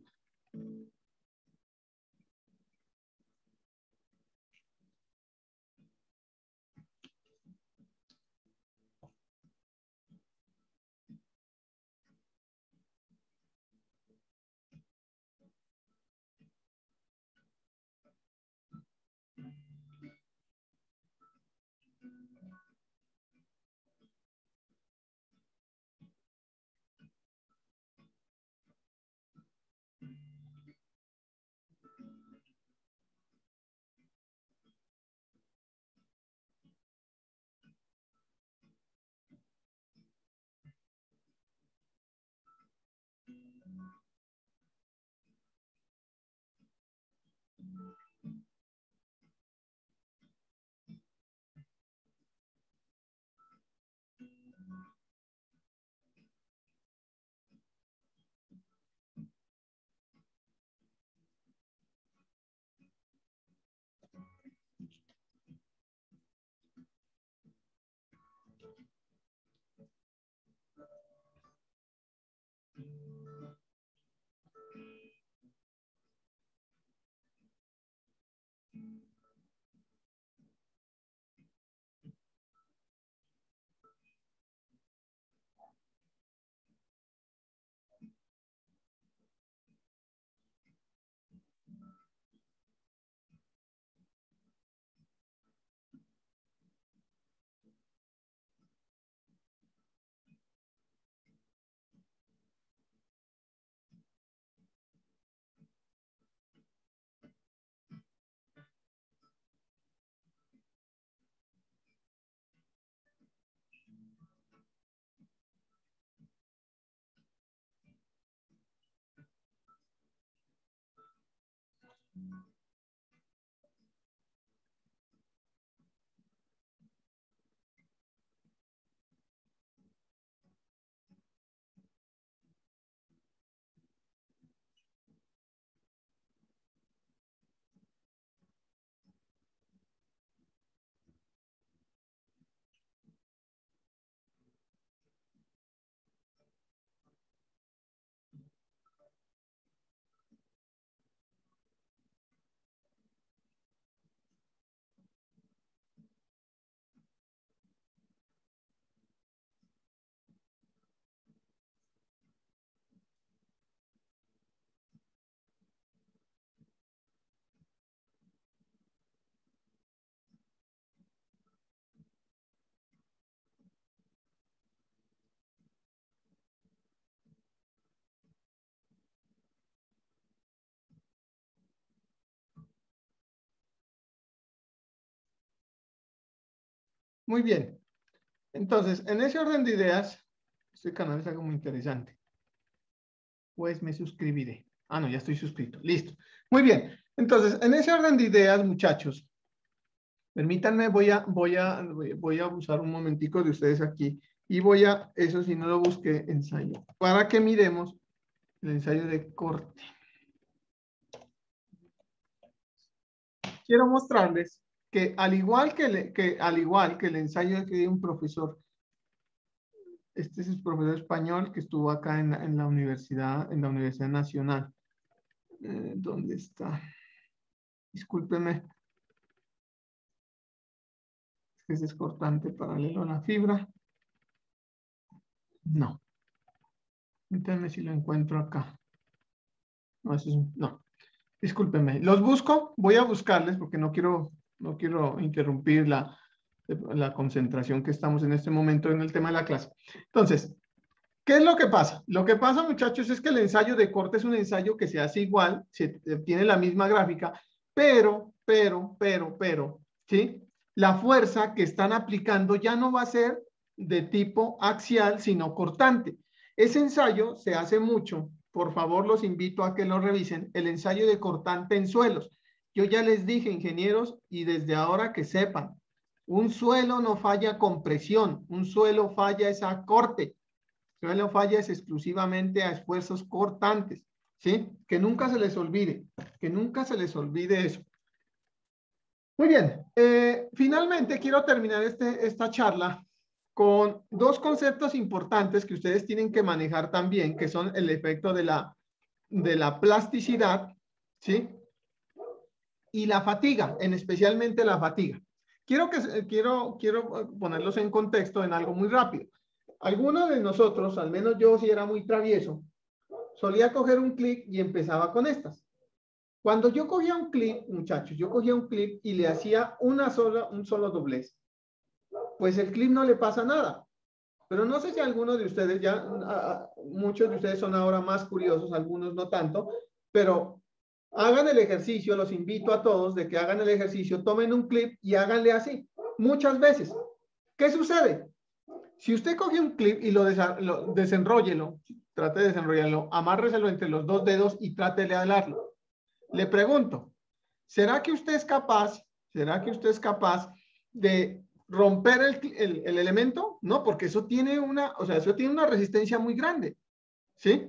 Muy bien. Entonces, en ese orden de ideas, este canal es algo muy interesante. Pues me suscribiré. Ah, no, ya estoy suscrito. Listo. Muy bien. Entonces, en ese orden de ideas, muchachos, permítanme, voy a usar un momentico de ustedes aquí y eso si no lo busqué, ensayo, para que miremos el ensayo de corte. Quiero mostrarles que al igual que el ensayo que dio un profesor, este es el profesor español que estuvo acá en la Universidad Nacional. ¿Dónde está? Discúlpeme. Ese es cortante paralelo a la fibra. No. Permítanme si lo encuentro acá. No, eso es, no. Discúlpenme. Los busco. Voy a buscarles porque no quiero interrumpir la concentración que estamos en este momento en el tema de la clase. Entonces, ¿qué es lo que pasa? Lo que pasa, muchachos, es que el ensayo de corte es un ensayo que se hace igual, tiene la misma gráfica, pero, ¿sí? La fuerza que están aplicando ya no va a ser de tipo axial, sino cortante. Ese ensayo se hace mucho, por favor los invito a que lo revisen, el ensayo de cortante en suelos. Yo ya les dije, ingenieros, y desde ahora que sepan, un suelo no falla con presión, un suelo falla es a corte. Suelo falla es exclusivamente a esfuerzos cortantes, ¿sí? Que nunca se les olvide, eso. Muy bien, finalmente quiero terminar esta charla con dos conceptos importantes que ustedes tienen que manejar también, que son el efecto de la plasticidad, ¿sí? Y la fatiga, especialmente la fatiga. Quiero ponerlos en contexto en algo muy rápido. Algunos de nosotros, al menos yo si era muy travieso, solía coger un clip y empezaba con estas. Cuando yo cogía un clip, muchachos, yo cogía un clip y le hacía un solo doblez. Pues el clip no le pasa nada. Pero no sé si algunos de ustedes muchos de ustedes son ahora más curiosos, algunos no tanto, pero hagan el ejercicio, los invito a todos de que hagan el ejercicio, tomen un clip y háganle así, muchas veces. ¿Qué sucede? Si usted coge un clip y lo desenróllelo, trate de desenrollarlo, amárreselo entre los dos dedos y trate de alarlo. Le pregunto, ¿será que usted es capaz de romper el elemento? No, porque eso tiene una resistencia muy grande, ¿sí?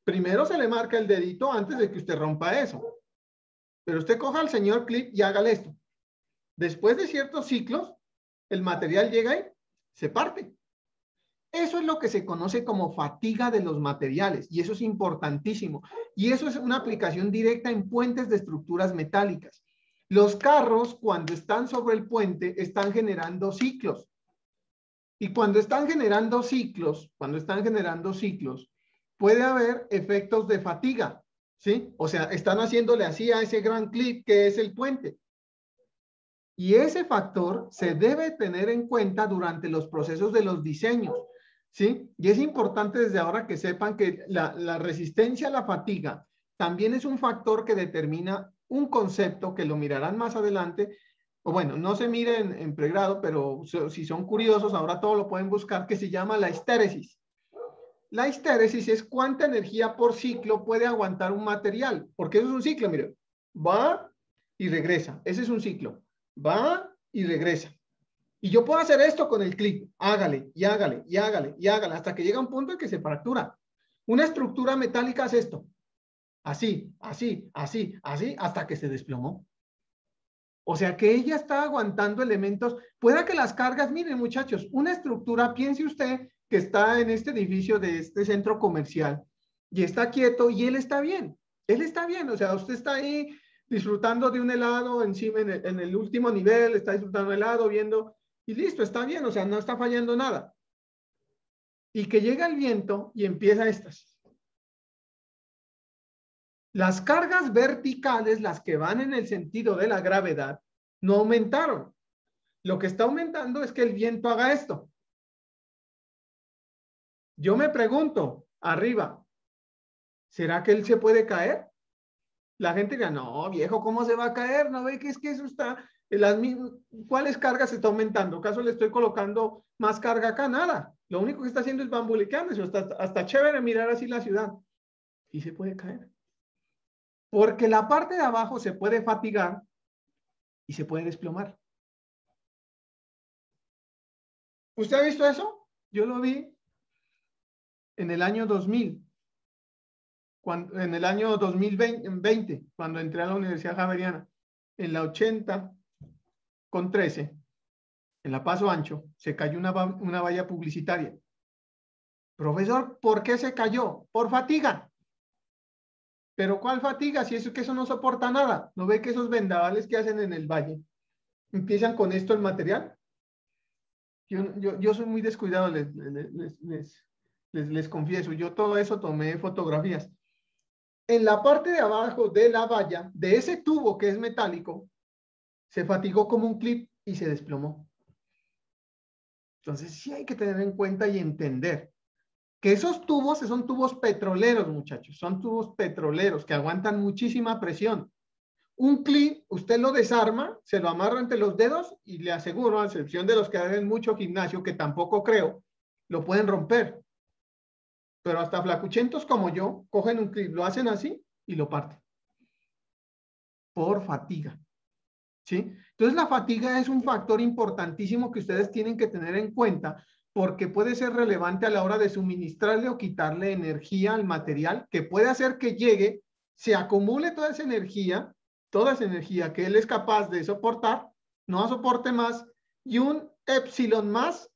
Primero se le marca el dedito antes de que usted rompa eso. Pero usted coja al señor clip y hágale esto. Después de ciertos ciclos, el material llega y se parte. Eso es lo que se conoce como fatiga de los materiales y eso es importantísimo. Y eso es una aplicación directa en puentes de estructuras metálicas. Los carros, cuando están sobre el puente, están generando ciclos. Y cuando están generando ciclos, puede haber efectos de fatiga, ¿sí? O sea, están haciéndole así a ese gran clip que es el puente. Y ese factor se debe tener en cuenta durante los procesos de los diseños, ¿sí? Y es importante desde ahora que sepan que la resistencia a la fatiga también es un factor que determina un concepto que lo mirarán más adelante, o bueno, no se mire en pregrado, pero si son curiosos, ahora todo lo pueden buscar, que se llama la histéresis. La histéresis es cuánta energía por ciclo puede aguantar un material, porque eso es un ciclo, miren. va y regresa. Ese es un ciclo. Va y regresa. Y yo puedo hacer esto con el clip. Hágale, y hágale, y hágale, y hágale, hasta que llega un punto en que se fractura. Una estructura metálica hace esto. Así, así, así, así, hasta que se desplomó. O sea que ella está aguantando elementos. Pueda que las cargas, miren muchachos, una estructura, piense usted que está en este edificio de este centro comercial y está quieto y él está bien. Él está bien, o sea, usted está ahí disfrutando de un helado encima en el último nivel, está disfrutando de helado, viendo y listo, está bien, o sea, no está fallando nada. Y que llega el viento y empieza estas. Las cargas verticales, las que van en el sentido de la gravedad, no aumentaron. Lo que está aumentando es que el viento haga esto. Yo me pregunto, arriba, ¿será que él se puede caer? La gente dirá, no, viejo, ¿cómo se va a caer? ¿No ve que es que eso está, ¿cuáles cargas se está aumentando? ¿Acaso le estoy colocando más carga acá? Nada. Lo único que está haciendo es bambuleando. Hasta chévere mirar así la ciudad. Y se puede caer. Porque la parte de abajo se puede fatigar y se puede desplomar. ¿Usted ha visto eso? Yo lo vi en el año 2000. En el año 2020, cuando entré a la Universidad Javeriana, en la 80/13, en la Paso Ancho, se cayó una valla publicitaria. Profesor, ¿por qué se cayó? Por fatiga. ¿Pero cuál fatiga? Si eso no soporta nada. ¿No ve que esos vendavales que hacen en el valle empiezan con esto el material? Yo soy muy descuidado, les confieso. Yo todo eso tomé fotografías. En la parte de abajo de la valla, de ese tubo que es metálico, se fatigó como un clip y se desplomó. Entonces sí hay que tener en cuenta y entender que esos tubos son tubos petroleros, muchachos. Son tubos petroleros que aguantan muchísima presión. Un clip, usted lo desarma, se lo amarra entre los dedos y le aseguro, a excepción de los que hacen mucho gimnasio, que tampoco creo, lo pueden romper. Pero hasta flacuchentos como yo, cogen un clip, lo hacen así y lo parten. Por fatiga. ¿Sí? Entonces la fatiga es un factor importantísimo que ustedes tienen que tener en cuenta porque puede ser relevante a la hora de suministrarle o quitarle energía al material que puede hacer que llegue, se acumule toda esa energía que él es capaz de soportar, no soporte más y un epsilon más.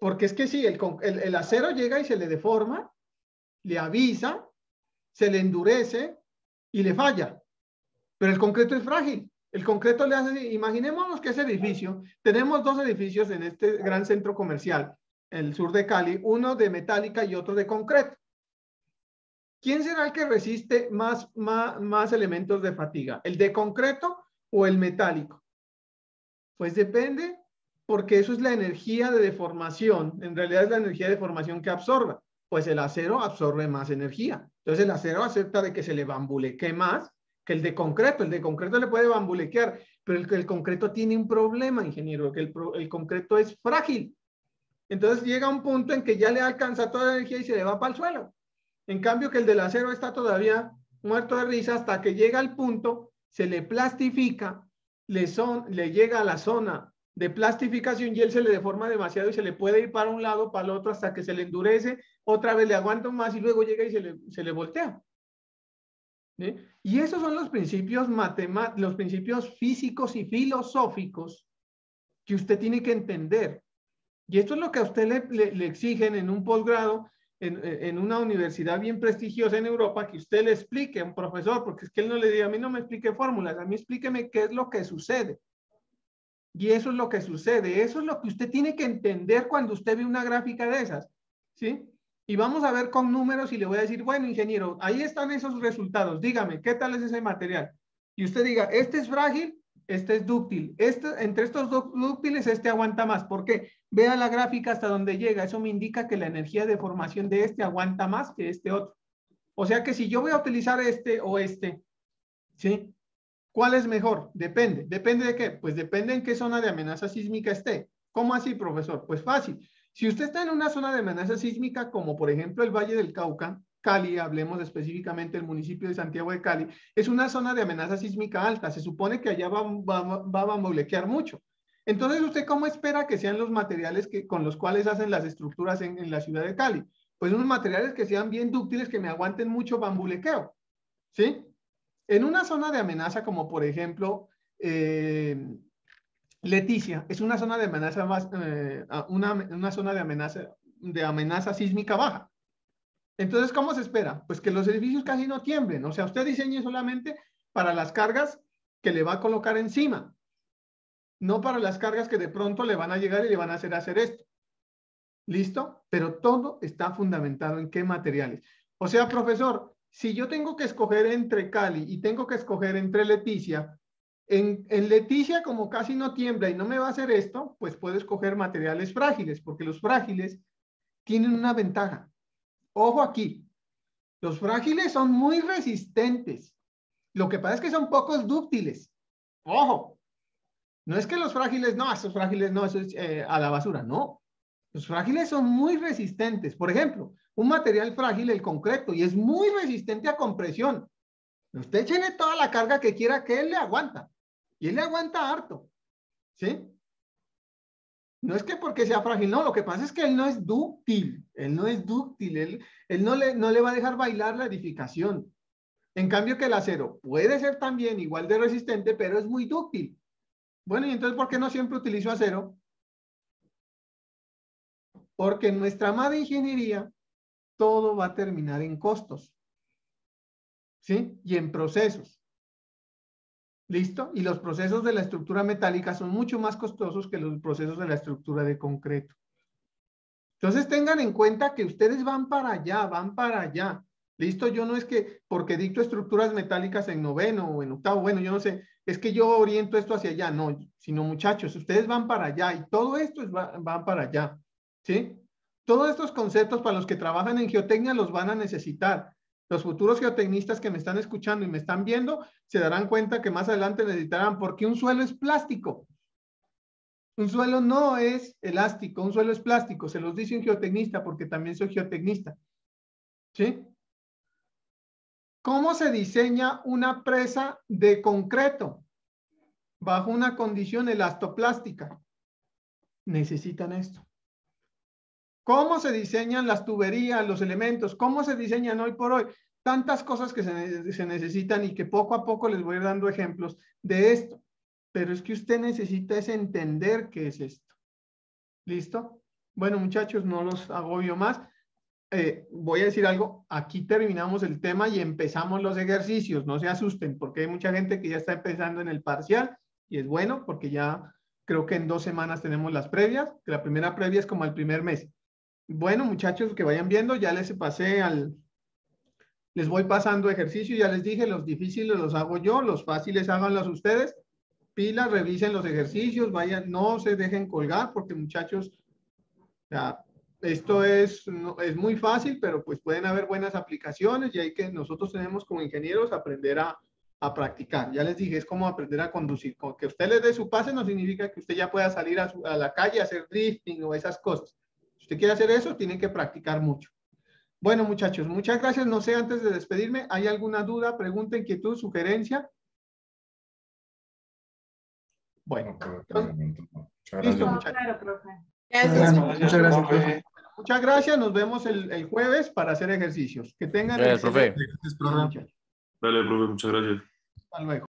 Porque es que sí, el acero llega y se le deforma, le avisa, se le endurece y le falla. Pero el concreto es frágil. El concreto le hace, imaginémonos que ese edificio, tenemos dos edificios en este gran centro comercial, el sur de Cali, uno de metálica y otro de concreto. ¿Quién será el que resiste más elementos de fatiga? ¿El de concreto o el metálico? Pues depende, porque eso es la energía de deformación. En realidad es la energía de deformación que absorba. Pues el acero absorbe más energía. Entonces el acero acepta de que se le bambuleque más que el de concreto. El de concreto le puede bambulequear, pero el concreto tiene un problema, ingeniero, que el concreto es frágil. Entonces llega un punto en que ya le alcanza toda la energía y se le va para el suelo. En cambio que el del acero está todavía muerto de risa hasta que llega al punto, se le plastifica, le llega a la zona de plastificación y él se le deforma demasiado y se le puede ir para un lado, para el otro, hasta que se le endurece, otra vez le aguanta más y luego llega y se le voltea. ¿Sí? Y esos son los principios los principios físicos y filosóficos que usted tiene que entender. Y esto es lo que a usted le exigen en un posgrado, en una universidad bien prestigiosa en Europa, que usted le explique a un profesor, porque es que él no le diga, a mí no me explique fórmulas, a mí explíqueme qué es lo que sucede. Y eso es lo que sucede, eso es lo que usted tiene que entender cuando usted ve una gráfica de esas, ¿sí? Y vamos a ver con números y le voy a decir, bueno, ingeniero, ahí están esos resultados, dígame, ¿qué tal es ese material? Y usted diga, este es frágil, este es dúctil, entre estos dos dúctiles este aguanta más. ¿Por qué? Vea la gráfica hasta donde llega, eso me indica que la energía de formación de este aguanta más que este otro. O sea que si yo voy a utilizar este o este, ¿sí? ¿Cuál es mejor? Depende. ¿Depende de qué? Pues depende en qué zona de amenaza sísmica esté. ¿Cómo así, profesor? Pues fácil. Si usted está en una zona de amenaza sísmica, como por ejemplo el Valle del Cauca, Cali, hablemos específicamente del municipio de Santiago de Cali, es una zona de amenaza sísmica alta. Se supone que allá va a bambolequear mucho. Entonces, ¿usted cómo espera que sean los materiales con los cuales hacen las estructuras en la ciudad de Cali? Pues unos materiales que sean bien dúctiles, que me aguanten mucho bambulequeo, ¿sí? En una zona de amenaza, como por ejemplo, Leticia, es una zona de amenaza una zona de amenaza sísmica baja. Entonces, ¿cómo se espera? Pues que los edificios casi no tiemblen. O sea, usted diseñe solamente para las cargas que le va a colocar encima, no para las cargas que de pronto le van a llegar y le van a hacer esto. ¿Listo? Pero todo está fundamentado en qué materiales. O sea, profesor, si yo tengo que escoger entre Cali y tengo que escoger entre Leticia, en Leticia, como casi no tiembla y no me va a hacer esto, pues puedo escoger materiales frágiles, porque los frágiles tienen una ventaja. Ojo aquí, los frágiles son muy resistentes. Lo que pasa es que son pocos dúctiles. Ojo, no es que los frágiles, no, esos frágiles no, eso es a la basura, no. Los frágiles son muy resistentes. Por ejemplo, un material frágil, el concreto, y es muy resistente a compresión. Usted échele toda la carga que quiera que él le aguanta. Y él le aguanta harto. ¿Sí? No es que porque sea frágil, no. Lo que pasa es que él no es dúctil. Él no es dúctil. Él no le va a dejar bailar la edificación. En cambio que el acero puede ser también igual de resistente, pero es muy dúctil. Bueno, y entonces, ¿por qué no siempre utilizo acero? Porque en nuestra amada ingeniería todo va a terminar en costos, ¿sí? Y en procesos. ¿Listo? Y los procesos de la estructura metálica son mucho más costosos que los procesos de la estructura de concreto. Entonces tengan en cuenta que ustedes van para allá, van para allá. ¿Listo? Yo no es que porque dicto estructuras metálicas en noveno o en octavo, bueno, yo no sé, es que yo oriento esto hacia allá, no, sino muchachos, ustedes van para allá y todo esto van para allá, ¿sí? Todos estos conceptos para los que trabajan en geotecnia los van a necesitar. Los futuros geotecnistas que me están escuchando y me están viendo se darán cuenta que más adelante necesitarán, porque un suelo es plástico. Un suelo no es elástico, un suelo es plástico. Se los dice un geotecnista porque también soy geotecnista. ¿Sí? ¿Cómo se diseña una presa de concreto bajo una condición elastoplástica? Necesitan esto. ¿Cómo se diseñan las tuberías, los elementos? ¿Cómo se diseñan hoy por hoy? Tantas cosas que se necesitan y que poco a poco les voy a ir dando ejemplos de esto. Pero es que usted necesita es entender qué es esto. ¿Listo? Bueno, muchachos, no los agobio más. Voy a decir algo. Aquí terminamos el tema y empezamos los ejercicios. No se asusten porque hay mucha gente que ya está empezando en el parcial y es bueno porque ya creo que en 2 semanas tenemos las previas, que la primera previa es como el primer mes. Bueno, muchachos, que vayan viendo, ya les voy pasando ejercicios, ya les dije, los difíciles los hago yo, los fáciles háganlos ustedes. Pilas, revisen los ejercicios, vayan, no se dejen colgar, porque muchachos, ya, esto es muy fácil, pero pues pueden haber buenas aplicaciones y hay que nosotros tenemos como ingenieros aprender a practicar. Ya les dije, es como aprender a conducir. Con que usted les dé su pase no significa que usted ya pueda salir a la calle a hacer drifting o esas cosas. Si usted quiere hacer eso, tiene que practicar mucho. Bueno, muchachos, muchas gracias. No sé, antes de despedirme, ¿hay alguna duda, pregunta, inquietud, sugerencia? Bueno, listo, muchachos. Claro, profe. Muchas gracias, profe. Muchas gracias. Nos vemos el jueves para hacer ejercicios. Que tengan Gracias, profe. excelente. Dale, profe, muchas gracias. Hasta luego.